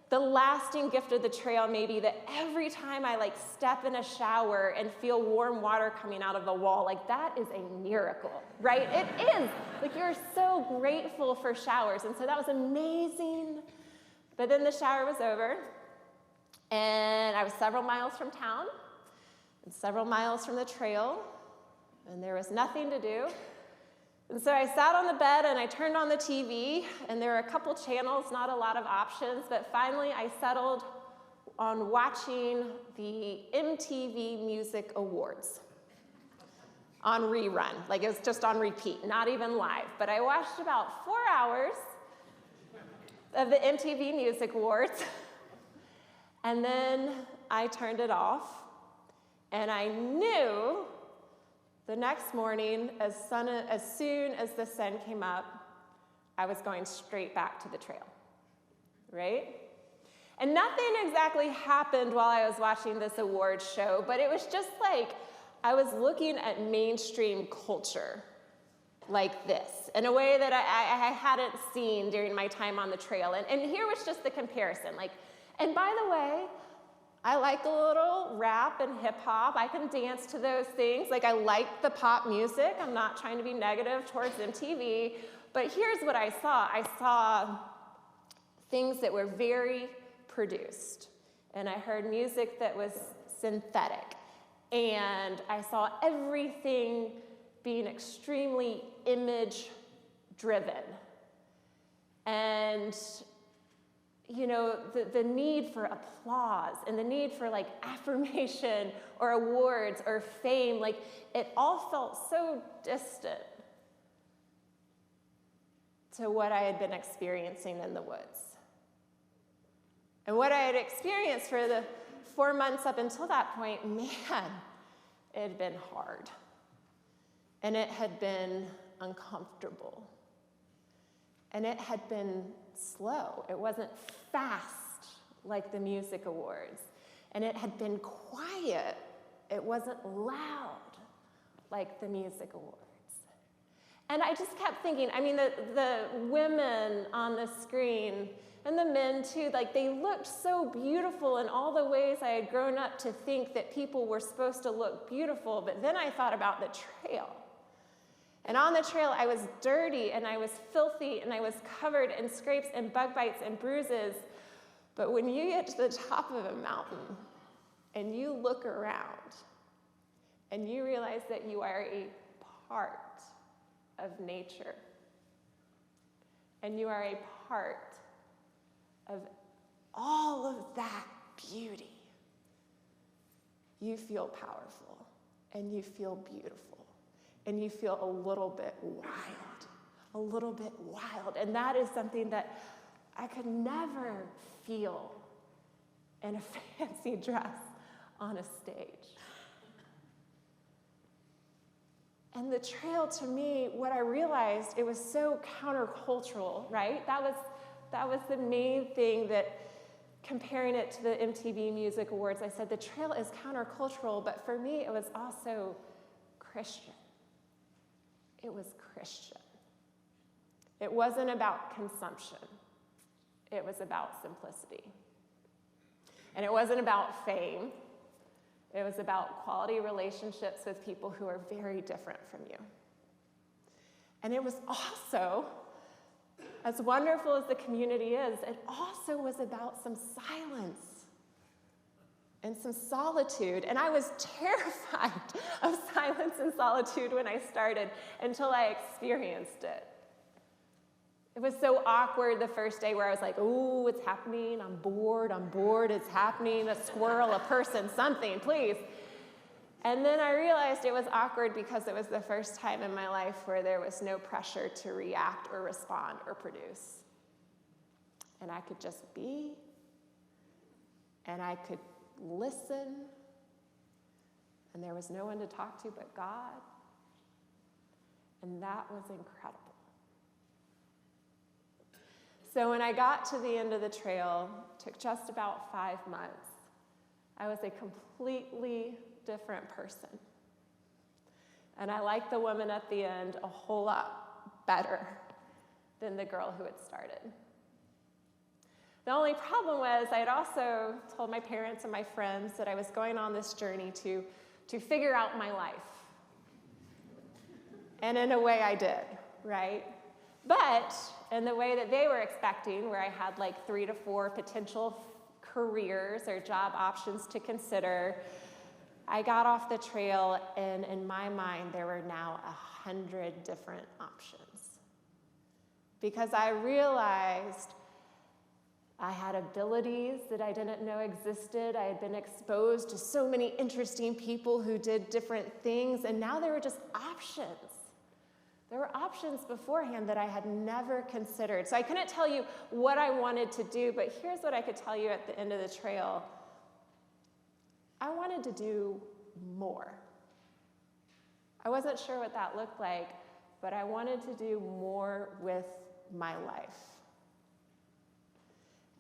the lasting gift of the trail may be that every time I like step in a shower and feel warm water coming out of the wall, like that is a miracle, right? It is. Like, you're so grateful for showers. And so that was amazing. But then the shower was over, and I was several miles from town and several miles from the trail, and there was nothing to do. And so I sat on the bed, and I turned on the TV, and there were a couple channels, not a lot of options, but finally I settled on watching the MTV Music Awards on rerun. Like, it was just on repeat, not even live. But I watched about 4 hours of the MTV Music Awards, and then I turned it off, and I knew the next morning, as soon as the sun came up, I was going straight back to the trail, right? And nothing exactly happened while I was watching this awards show, but it was just like I was looking at mainstream culture like this, in a way that I hadn't seen during my time on the trail. And here was just the comparison. Like, and by the way, I like a little rap and hip hop. I can dance to those things. Like, I like the pop music. I'm not trying to be negative towards MTV. But here's what I saw. I saw things that were very produced. And I heard music that was synthetic. And I saw everything being extremely image-driven. And, you know, the need for applause and the need for, like, affirmation or awards or fame, like, it all felt so distant to what I had been experiencing in the woods. And what I had experienced for the 4 months up until that point, man, it had been hard. And it had been uncomfortable. And it had been slow. It wasn't fast like the music awards. And it had been quiet. It wasn't loud like the music awards. And I just kept thinking, I mean, the women on the screen and the men too, like they looked so beautiful in all the ways I had grown up to think that people were supposed to look beautiful. But then I thought about the trail. And on the trail, I was dirty and I was filthy and I was covered in scrapes and bug bites and bruises. But when you get to the top of a mountain and you look around and you realize that you are a part of nature and you are a part of all of that beauty, you feel powerful and you feel beautiful and you feel a little bit wild. And that is something that I could never feel in a fancy dress on a stage. And the trail, to me, what I realized, it was so countercultural, right? That was the main thing that, comparing it to the MTV Music Awards, I said the trail is countercultural, but for me, it was also Christian. It was Christian. It wasn't about consumption. It was about simplicity. And it wasn't about fame. It was about quality relationships with people who are very different from you. And it was also, as wonderful as the community is, it also was about some silence and some solitude. And I was terrified of silence and solitude when I started until I experienced it. It was so awkward the first day where I was like, oh, it's happening, I'm bored, it's happening, a squirrel, a person, something, please. And then I realized it was awkward because it was the first time in my life where there was no pressure to react or respond or produce. And I could just be, and I could listen, and there was no one to talk to but God. And that was incredible. So when I got to the end of the trail, it took just about 5 months, I was a completely different person. And I liked the woman at the end a whole lot better than the girl who had started. The only problem was I had also told my parents and my friends that I was going on this journey to figure out my life. And in a way I did, right? But in the way that they were expecting, where I had like 3 to 4 potential careers or job options to consider, I got off the trail, and in my mind, there were now 100 different options. Because I realized I had abilities that I didn't know existed. I had been exposed to so many interesting people who did different things, and now there were just options. There were options beforehand that I had never considered. So I couldn't tell you what I wanted to do, but here's what I could tell you at the end of the trail. I wanted to do more. I wasn't sure what that looked like, but I wanted to do more with my life.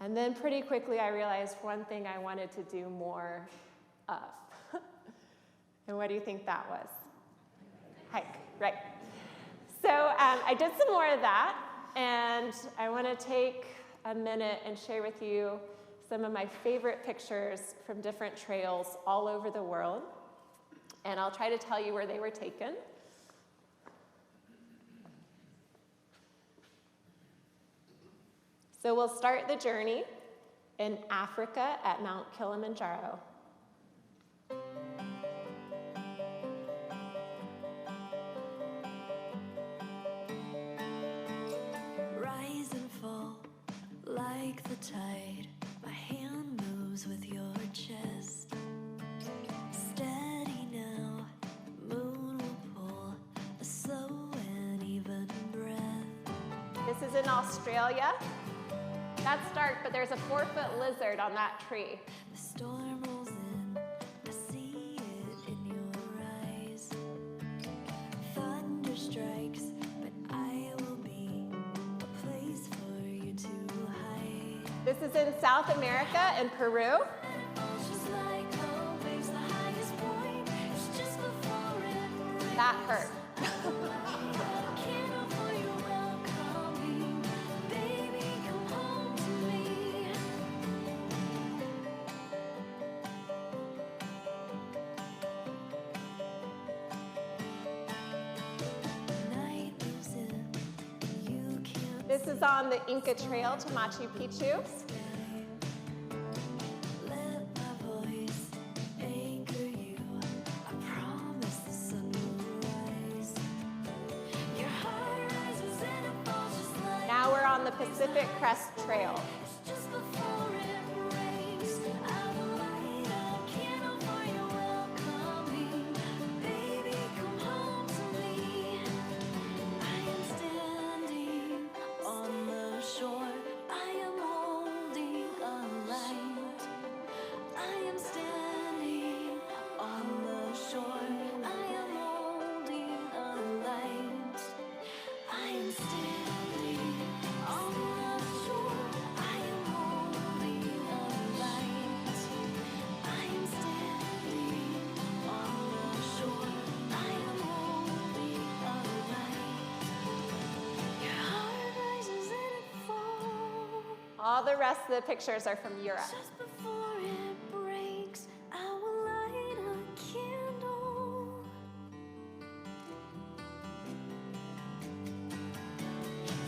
And then pretty quickly I realized one thing I wanted to do more of. And what do you think that was? Hike, right. So I did some more of that, and I want to take a minute and share with you some of my favorite pictures from different trails all over the world, and I'll try to tell you where they were taken. So we'll start the journey in Africa at Mount Kilimanjaro. Rise and fall like the tide. My hand moves with your chest. Steady now, moon will pull a slow and even breath. This is in Australia. That's dark, but there's a 4-foot lizard on that tree. The storm rolls in, I see it in your eyes. Thunder strikes, but I will be a place for you to hide. This is in South America, in Peru. That hurt. This is on the Inca Trail to Machu Picchu. Now we're on the Pacific Crest Trail. All the rest of the pictures are from Europe. Just before it breaks, I will light a candle.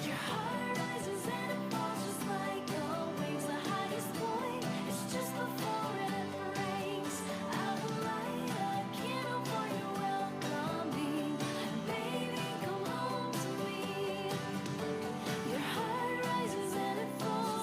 Your heart rises and it falls just like always. The highest point is just before it breaks. I will light a candle for your welcoming. Baby, come home to me. Your heart rises and it falls.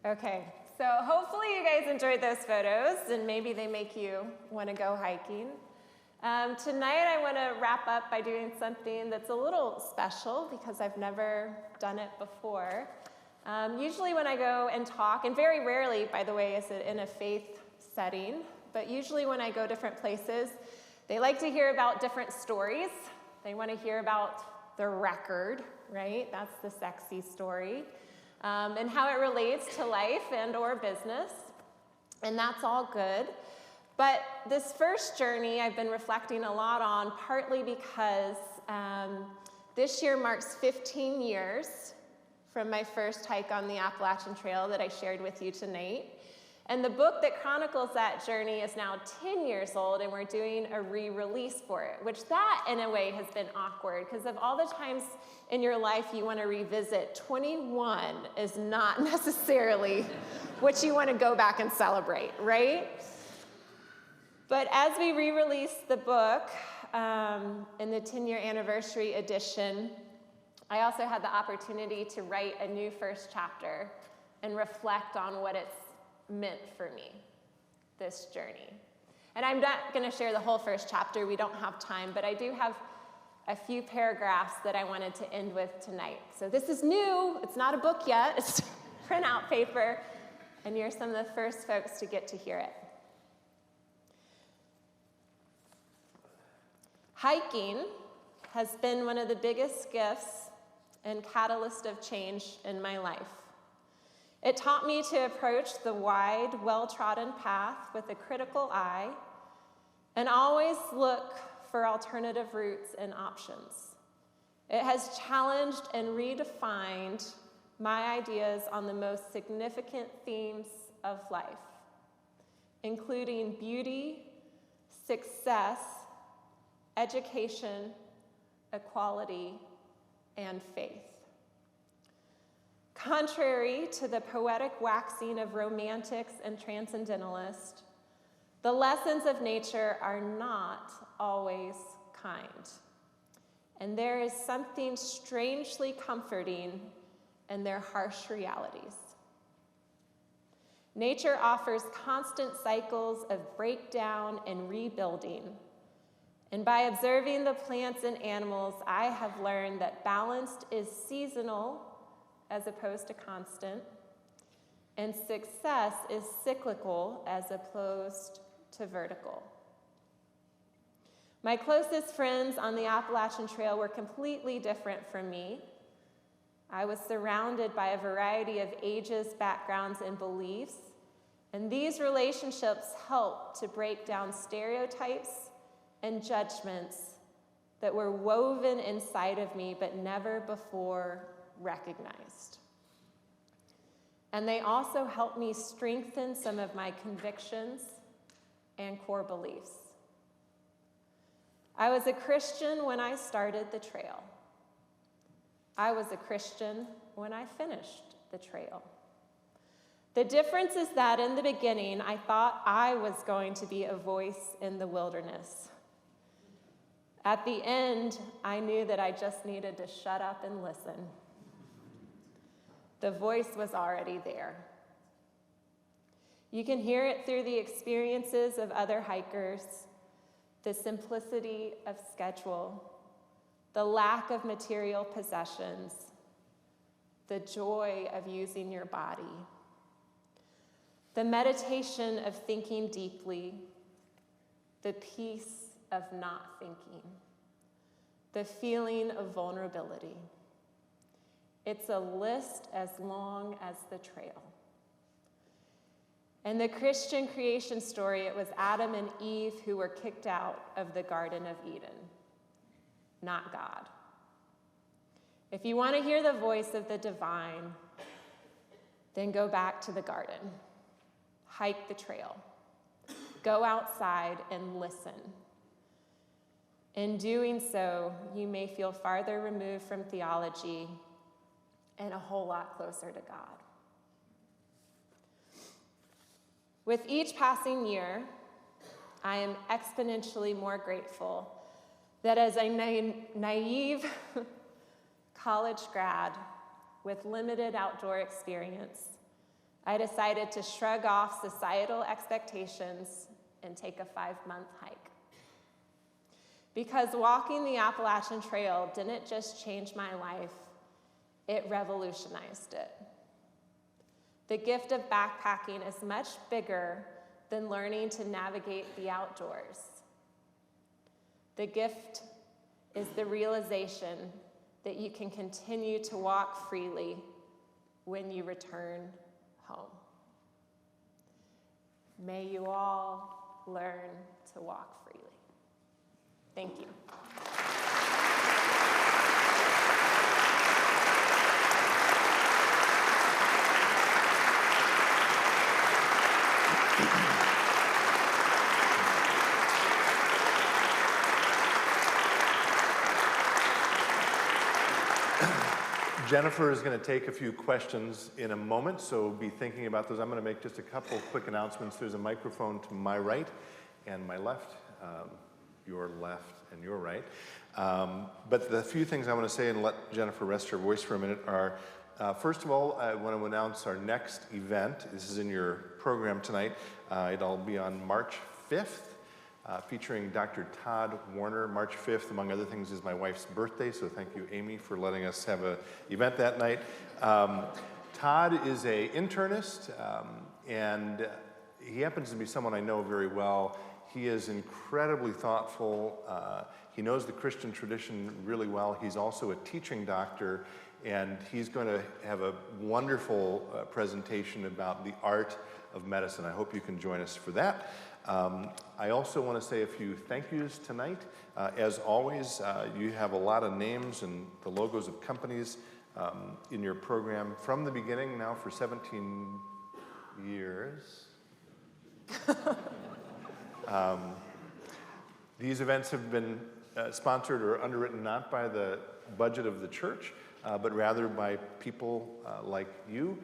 Okay, so hopefully you guys enjoyed those photos and maybe they make you want to go hiking. Tonight I want to wrap up by doing something that's a little special because I've never done it before. Usually when I go and talk, and very rarely, by the way, is it in a faith setting, but usually when I go different places, they like to hear about different stories. They want to hear about the record, right? That's the sexy story. And how it relates to life and or business, and that's all good. But this first journey I've been reflecting a lot on, partly because this year marks 15 years from my first hike on the Appalachian Trail that I shared with you tonight. And the book that chronicles that journey is now 10 years old, and we're doing a re-release for it, which that, in a way, has been awkward, because of all the times in your life you want to revisit, 21 is not necessarily what you want to go back and celebrate, right? But as we re-release the book in the 10-year anniversary edition, I also had the opportunity to write a new first chapter and reflect on what it's meant for me, this journey. And I'm not going to share the whole first chapter, we don't have time, but I do have a few paragraphs that I wanted to end with tonight. So this is new, it's not a book yet, it's printout paper, and you're some of the first folks to get to hear it. Hiking has been one of the biggest gifts and catalyst of change in my life. It taught me to approach the wide, well-trodden path with a critical eye and always look for alternative routes and options. It has challenged and redefined my ideas on the most significant themes of life, including beauty, success, education, equality, and faith. Contrary to the poetic waxing of romantics and transcendentalists, the lessons of nature are not always kind. And there is something strangely comforting in their harsh realities. Nature offers constant cycles of breakdown and rebuilding. And by observing the plants and animals, I have learned that balanced is seasonal as opposed to constant, and success is cyclical as opposed to vertical. My closest friends on the Appalachian Trail were completely different from me. I was surrounded by a variety of ages, backgrounds, and beliefs, and these relationships helped to break down stereotypes and judgments that were woven inside of me but never before recognized. And they also helped me strengthen some of my convictions and core beliefs. I was a Christian when I started the trail. I was a Christian when I finished the trail. The difference is that in the beginning, I thought I was going to be a voice in the wilderness. At the end, I knew that I just needed to shut up and listen. The voice was already there. You can hear it through the experiences of other hikers, the simplicity of schedule, the lack of material possessions, the joy of using your body, the meditation of thinking deeply, the peace of not thinking, the feeling of vulnerability. It's a list as long as the trail. In the Christian creation story, it was Adam and Eve who were kicked out of the Garden of Eden, not God. If you want to hear the voice of the divine, then go back to the garden. Hike the trail. Go outside and listen. In doing so, you may feel farther removed from theology and a whole lot closer to God. With each passing year, I am exponentially more grateful that as a naive college grad with limited outdoor experience, I decided to shrug off societal expectations and take a 5-month hike. Because walking the Appalachian Trail didn't just change my life, it revolutionized it. The gift of backpacking is much bigger than learning to navigate the outdoors. The gift is the realization that you can continue to walk freely when you return home. May you all learn to walk freely. Thank you. Jennifer is going to take a few questions in a moment, so be thinking about those. I'm going to make just a couple quick announcements. There's a microphone to my right and my left, your left and your right. But the few things I want to say and let Jennifer rest her voice for a minute are, first of all, I want to announce our next event. This is in your program tonight. It'll be on March 5th. Featuring Dr. Todd Warner. March 5th, among other things, is my wife's birthday, so thank you, Amy, for letting us have an event that night. Todd is an internist, and he happens to be someone I know very well. He is incredibly thoughtful. He knows the Christian tradition really well. He's also a teaching doctor, and he's going to have a wonderful presentation about the art of medicine. I hope you can join us for that. I also want to say a few thank yous tonight. As always, you have a lot of names and the logos of companies in your program from the beginning now for 17 years. These events have been sponsored or underwritten not by the budget of the church, but rather by people like you.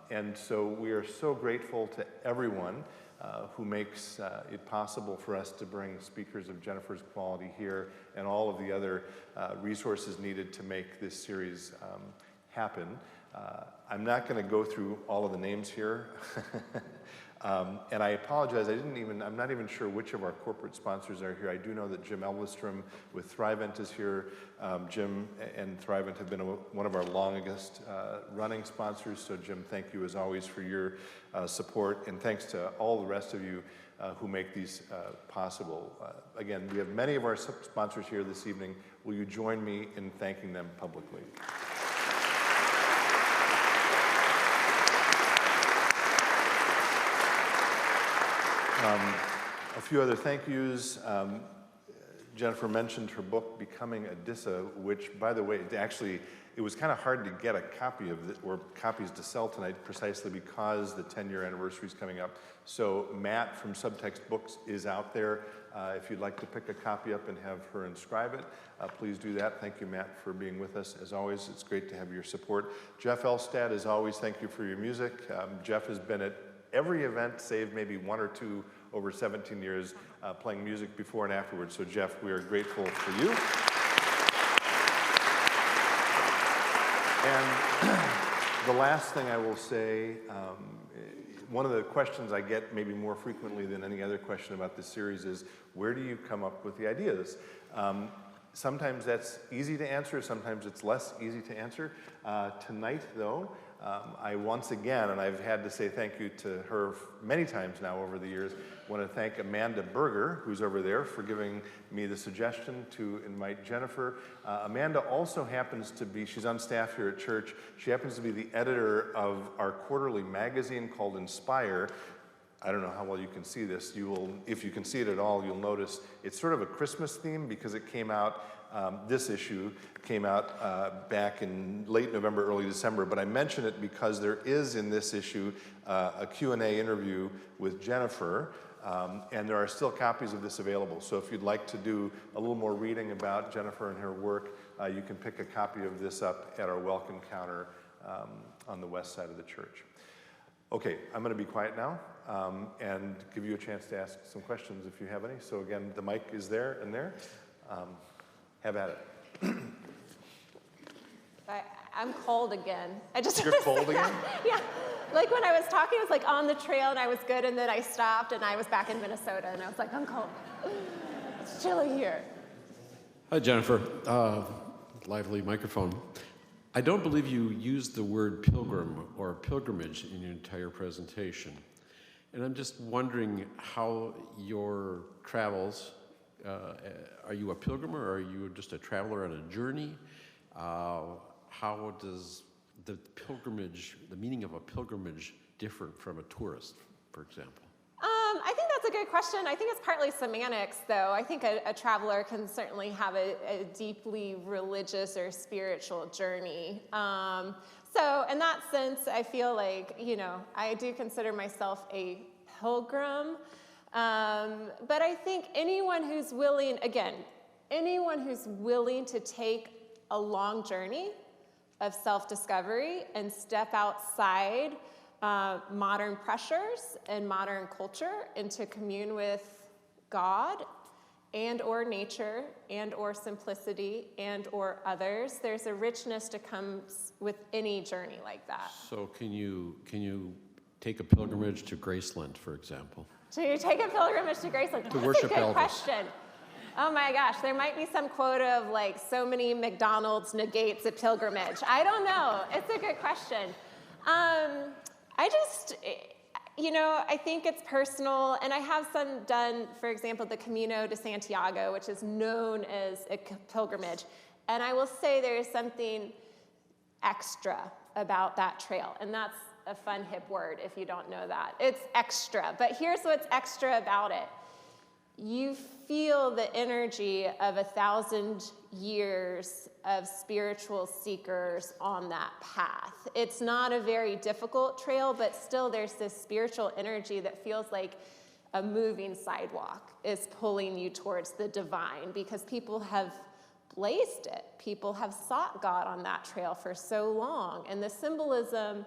And so we are so grateful to everyone who makes it possible for us to bring speakers of Jennifer's quality here and all of the other resources needed to make this series happen. I'm not going to go through all of the names here. And I apologize, I'm not even sure which of our corporate sponsors are here. I do know that Jim Elvestrom with Thrivent is here. Jim and Thrivent have been one of our longest running sponsors. So Jim, thank you as always for your support. And thanks to all the rest of you who make these possible. Again, we have many of our sponsors here this evening. Will you join me in thanking them publicly? A few other thank yous. Jennifer mentioned her book, Becoming Odyssa, which, by the way, it was kind of hard to get a copy of it, or copies to sell tonight, precisely because the 10-year anniversary is coming up. So Matt from Subtext Books is out there. If you'd like to pick a copy up and have her inscribe it, please do that. Thank you, Matt, for being with us. As always, it's great to have your support. Jeff Elstad, as always, thank you for your music. Jeff has been at every event, save maybe one or two over 17 years, playing music before and afterwards. So Jeff, we are grateful for you. And the last thing I will say, one of the questions I get maybe more frequently than any other question about this series is, where do you come up with the ideas? Sometimes that's easy to answer, sometimes it's less easy to answer. Tonight, though, I once again, and I've had to say thank you to her many times now over the years, want to thank Amanda Berger, who's over there, for giving me the suggestion to invite Jennifer. Amanda also happens to be, she's on staff here at church, she happens to be the editor of our quarterly magazine called Inspire. I don't know how well you can see this. If you can see it at all, you'll notice it's sort of a Christmas theme because it came out, this issue came out back in late November, early December, but I mention it because there is in this issue a Q&A interview with Jennifer, and there are still copies of this available. So if you'd like to do a little more reading about Jennifer and her work, you can pick a copy of this up at our welcome counter on the west side of the church. Okay, I'm going to be quiet now and give you a chance to ask some questions if you have any. So again, the mic is there and there. Have at it. I'm cold again. You're cold again? Yeah. Like when I was talking, I was like on the trail and I was good, and then I stopped and I was back in Minnesota and I was like, I'm cold. It's chilly here. Hi, Jennifer. Lively microphone. I don't believe you used the word pilgrim or pilgrimage in your entire presentation. And I'm just wondering how your travels, are you a pilgrim or are you just a traveler on a journey? How does the pilgrimage, the meaning of a pilgrimage, differ from a tourist, for example? I think that's a good question. I think it's partly semantics, though. I think a traveler can certainly have a deeply religious or spiritual journey. So in that sense, I feel like, I do consider myself a pilgrim. But I think anyone who's willing to take a long journey of self-discovery and step outside modern pressures and modern culture and to commune with God and or nature and or simplicity and or others. There's a richness that comes with any journey like that. So can you take a pilgrimage to Graceland, for example? So you take a pilgrimage to Graceland? To worship That's a good Elvis. question. Oh my gosh, there might be some quota of like so many McDonald's negates a pilgrimage. I don't know. It's a good question. I think it's personal, and I have done, for example, the Camino de Santiago, which is known as a pilgrimage. And I will say there is something extra about that trail, and that's a fun, hip word if you don't know that. It's extra, but here's what's extra about it. You feel the energy of 1,000 years of spiritual seekers on that path. It's not a very difficult trail, but still there's this spiritual energy that feels like a moving sidewalk is pulling you towards the divine, because people have blazed it. People have sought God on that trail for so long. And the symbolism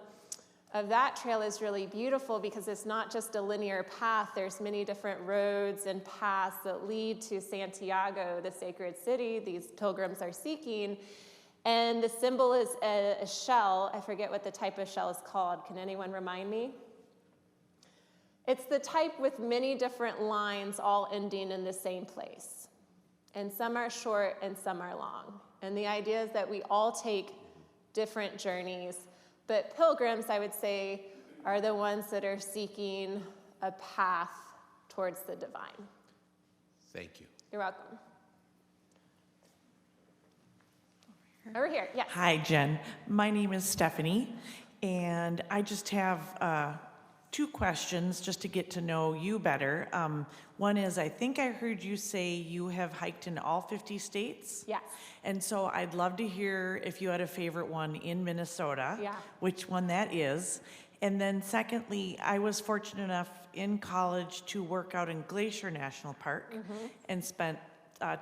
of that trail is really beautiful because it's not just a linear path. There's many different roads and paths that lead to Santiago, the sacred city these pilgrims are seeking. And the symbol is a shell. I forget what the type of shell is called. Can anyone remind me? It's the type with many different lines all ending in the same place. And some are short and some are long. And the idea is that we all take different journeys, but pilgrims, I would say, are the ones that are seeking a path towards the divine. Thank you. You're welcome. Over here, yes. Hi, Jen. My name is Stephanie, and I just have two questions just to get to know you better. One is, I think I heard you say you have hiked in all 50 states? Yes. And so I'd love to hear if you had a favorite one in Minnesota, Yeah. which one that is. And then secondly, I was fortunate enough in college to work out in Glacier National Park and spent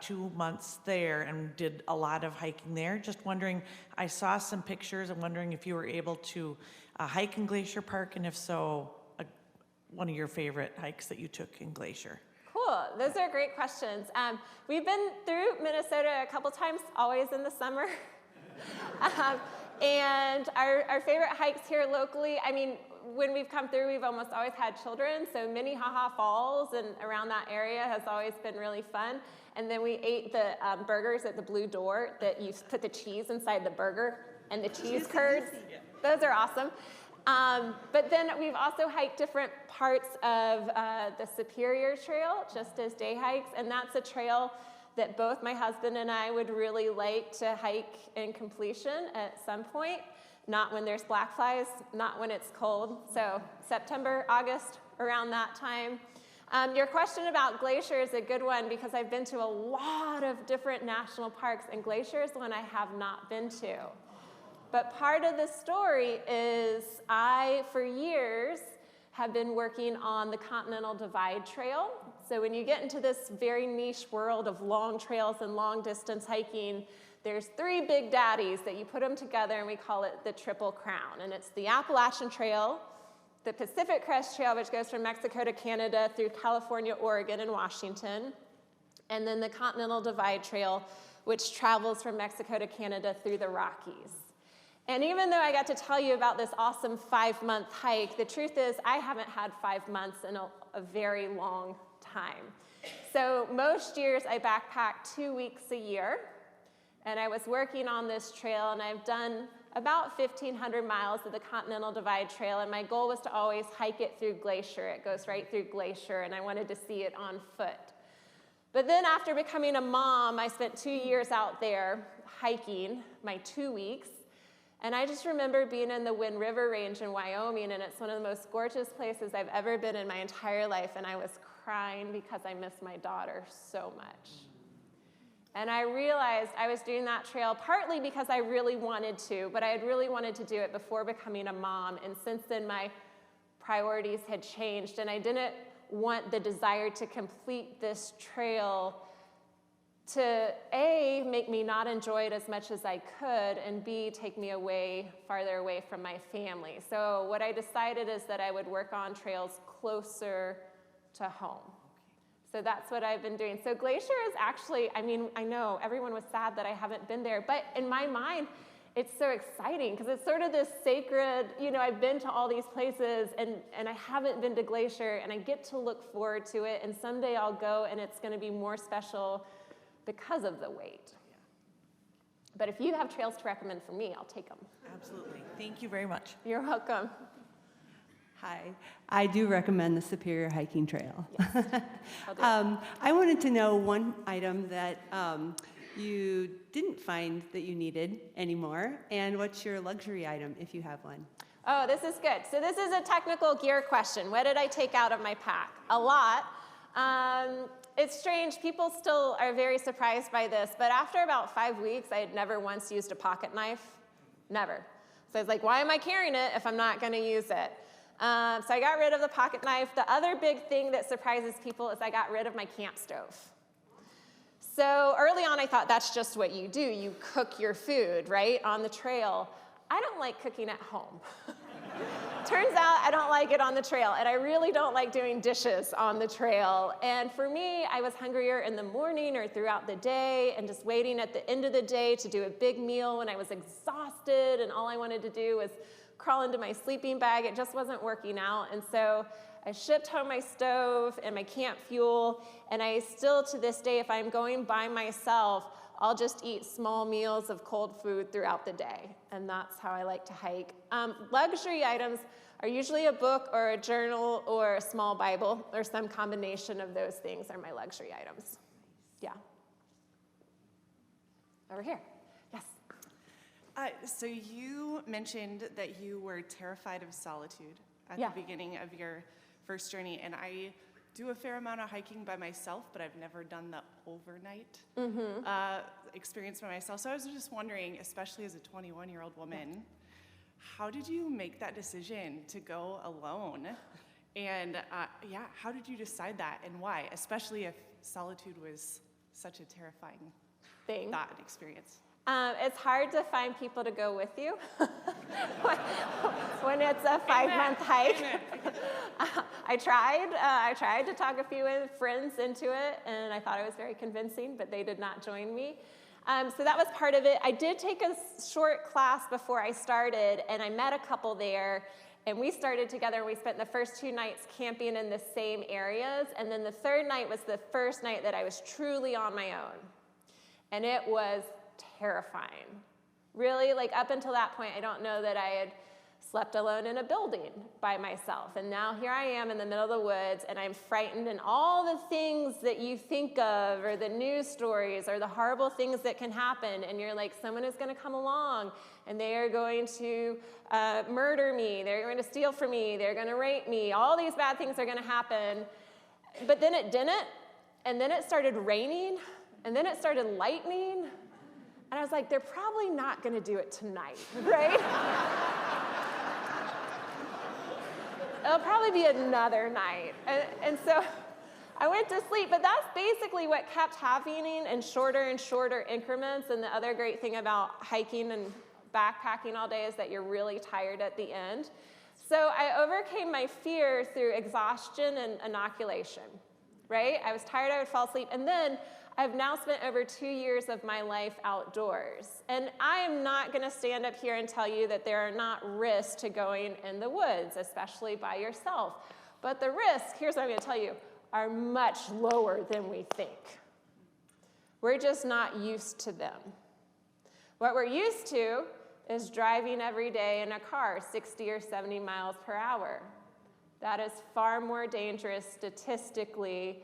2 months there and did a lot of hiking there. Just wondering, I saw some pictures. I'm wondering if you were able to hike in Glacier Park, and if so, one of your favorite hikes that you took in Glacier. Cool. Those are great questions. We've been through Minnesota a couple times, always in the summer. And our favorite hikes here locally, I mean, when we've come through, we've almost always had children, so Minnehaha Falls and around that area has always been really fun. And then we ate the burgers at the Blue Door that you put the cheese inside the burger and the cheese curds. Those are awesome. But then we've also hiked different parts of the Superior Trail, just as day hikes, and that's a trail that both my husband and I would really like to hike in completion at some point. Not when there's black flies, not when it's cold. So September, August, around that time. Your question about Glacier is a good one because I've been to a lot of different national parks, and Glacier is one I have not been to. But part of the story is I, for years, have been working on the Continental Divide Trail. So when you get into this very niche world of long trails and long distance hiking, there's 3 big daddies that you put them together, and we call it the Triple Crown. And it's the Appalachian Trail, the Pacific Crest Trail, which goes from Mexico to Canada through California, Oregon, and Washington, and then the Continental Divide Trail, which travels from Mexico to Canada through the Rockies. And even though I got to tell you about this awesome 5-month hike, the truth is I haven't had 5 months in a very long time. So most years I backpack 2 weeks a year, and I was working on this trail, and I've done about 1,500 miles of the Continental Divide Trail, and my goal was to always hike it through Glacier. It goes right through Glacier, and I wanted to see it on foot. But then after becoming a mom, I spent 2 years out there hiking my 2 weeks, and I just remember being in the Wind River Range in Wyoming, and it's one of the most gorgeous places I've ever been in my entire life, and I was crying because I miss my daughter so much. And I realized I was doing that trail partly because I really wanted to, but I had really wanted to do it before becoming a mom, and since then my priorities had changed, and I didn't want the desire to complete this trail to A, make me not enjoy it as much as I could, and B, take me farther away from my family. So what I decided is that I would work on trails closer to home. So that's what I've been doing. So Glacier is actually, I mean, I know everyone was sad that I haven't been there, but in my mind, it's so exciting because it's sort of this sacred, I've been to all these places and I haven't been to Glacier, and I get to look forward to it, and someday I'll go and it's gonna be more special because of the wait. Yeah. But if you have trails to recommend for me, I'll take them. Absolutely. Thank you very much. You're welcome. Hi, I do recommend the Superior Hiking Trail. Yes, I'll do it. I wanted to know one item that you didn't find that you needed anymore, and what's your luxury item if you have one? Oh, this is good. So this is a technical gear question. What did I take out of my pack? A lot. It's strange, people still are very surprised by this, but after about 5 weeks, I had never once used a pocket knife. Never. So I was like, why am I carrying it if I'm not gonna use it? So I got rid of the pocket knife. The other big thing that surprises people is I got rid of my camp stove. So early on, I thought that's just what you do. You cook your food, right, on the trail. I don't like cooking at home. turns out I don't like it on the trail, and I really don't like doing dishes on the trail. And for me, I was hungrier in the morning or throughout the day, and just waiting at the end of the day to do a big meal when I was exhausted, and all I wanted to do was crawl into my sleeping bag. It just wasn't working out. And so I shipped home my stove and my camp fuel, and I still, to this day, if I'm going by myself, I'll just eat small meals of cold food throughout the day, and that's how I like to hike. Luxury items are usually a book or a journal or a small Bible, or some combination of those things are my luxury items. Yeah. Over here. Yes. So you mentioned that you were terrified of solitude at Yeah. the beginning of your first journey, and I do a fair amount of hiking by myself, but I've never done the overnight experience by myself. So I was just wondering, especially as a 21-year-old woman, how did you make that decision to go alone? And how did you decide that, and why? Especially if solitude was such a terrifying Thing. thought and experience. It's hard to find people to go with you when it's a 5-month hike. I tried to talk a few friends into it, and I thought it was very convincing, but they did not join me. So that was part of it. I did take a short class before I started, and I met a couple there, and we started together. We spent the first 2 nights camping in the same areas, and then the third night was the first night that I was truly on my own. And it was terrifying. Really, like up until that point, I don't know that I had slept alone in a building by myself. And now here I am in the middle of the woods, and I'm frightened, and all the things that you think of, or the news stories, or the horrible things that can happen, and you're like, someone is going to come along, and they are going to murder me, they're going to steal from me, they're going to rape me, all these bad things are going to happen. But then it didn't, and then it started raining, and then it started lightning, and I was like, they're probably not going to do it tonight, right? It'll probably be another night. And so I went to sleep, but that's basically what kept happening in shorter and shorter increments. And the other great thing about hiking and backpacking all day is that you're really tired at the end. So I overcame my fear through exhaustion and inoculation, right? I was tired, I would fall asleep. And then I've now spent over 2 years of my life outdoors. And I am not going to stand up here and tell you that there are not risks to going in the woods, especially by yourself. But the risks, here's what I'm going to tell you, are much lower than we think. We're just not used to them. What we're used to is driving every day in a car 60 or 70 miles per hour. That is far more dangerous statistically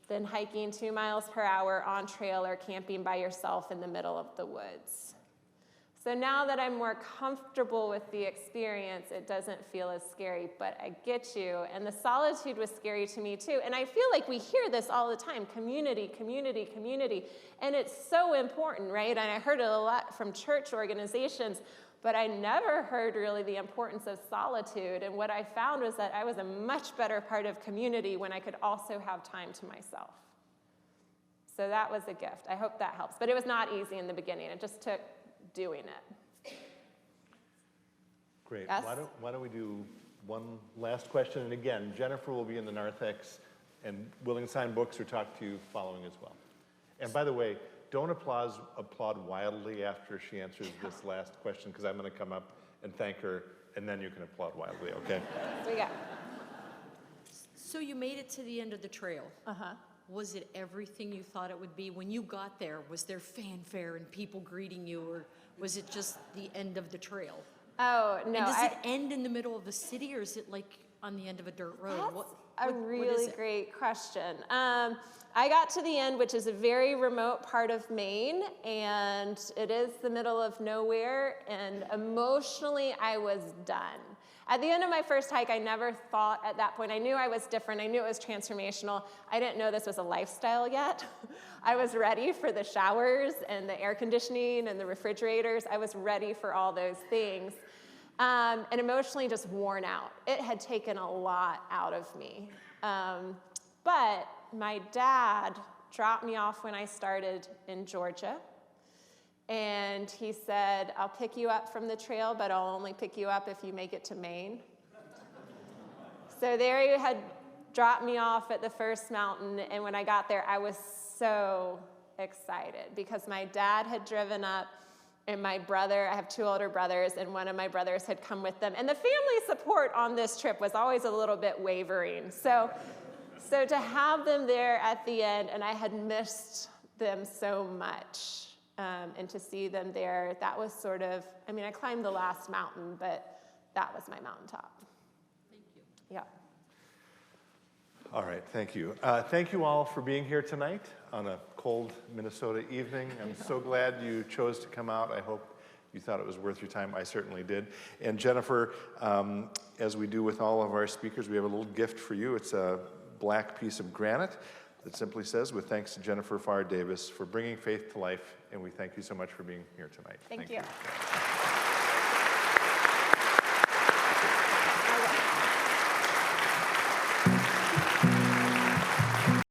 than hiking 2 miles per hour on trail or camping by yourself in the middle of the woods. So now that I'm more comfortable with the experience, it doesn't feel as scary, but I get you. And the solitude was scary to me too. And I feel like we hear this all the time, community, community, community. And it's so important, right? And I heard it a lot from church organizations, but I never heard really the importance of solitude. And what I found was that I was a much better part of community when I could also have time to myself. So that was a gift. I hope that helps. But it was not easy in the beginning. It just took doing it. Great. Yes? Why don't we do one last question? And again, Jennifer will be in the narthex and willing to sign books or talk to you following as well. And by the way, don't applaud wildly after she answers this last question, because I'm going to come up and thank her, and then you can applaud wildly, okay? So we got. So you made it to the end of the trail. Uh-huh. Was it everything you thought it would be? When you got there, was there fanfare and people greeting you, or was it just the end of the trail? Oh, no. And does it end in the middle of the city, or is it like on the end of a dirt road? That's a what really is it? great question. I got to the end, which is a very remote part of Maine, and it is the middle of nowhere, and emotionally I was done. At the end of my first hike, I never thought at that point, I knew I was different, I knew it was transformational. I didn't know this was a lifestyle yet. I was ready for the showers and the air conditioning and the refrigerators. I was ready for all those things. And emotionally just worn out. It had taken a lot out of me. But my dad dropped me off when I started in Georgia. And he said, I'll pick you up from the trail, but I'll only pick you up if you make it to Maine. So there he had dropped me off at the first mountain, and when I got there, I was so excited because my dad had driven up, and my brother, I have 2 older brothers, and one of my brothers had come with them. And the family support on this trip was always a little bit wavering. So to have them there at the end, and I had missed them so much, and to see them there, that was sort of, I mean, I climbed the last mountain, but that was my mountaintop. Thank you. Yeah. All right, thank you. Thank you all for being here tonight on a cold Minnesota evening. I'm so glad you chose to come out. I hope you thought it was worth your time. I certainly did. And Jennifer, as we do with all of our speakers, we have a little gift for you. It's a black piece of granite that simply says, with thanks to Jennifer Pharr Davis for bringing faith to life, and we thank you so much for being here tonight. Thank you.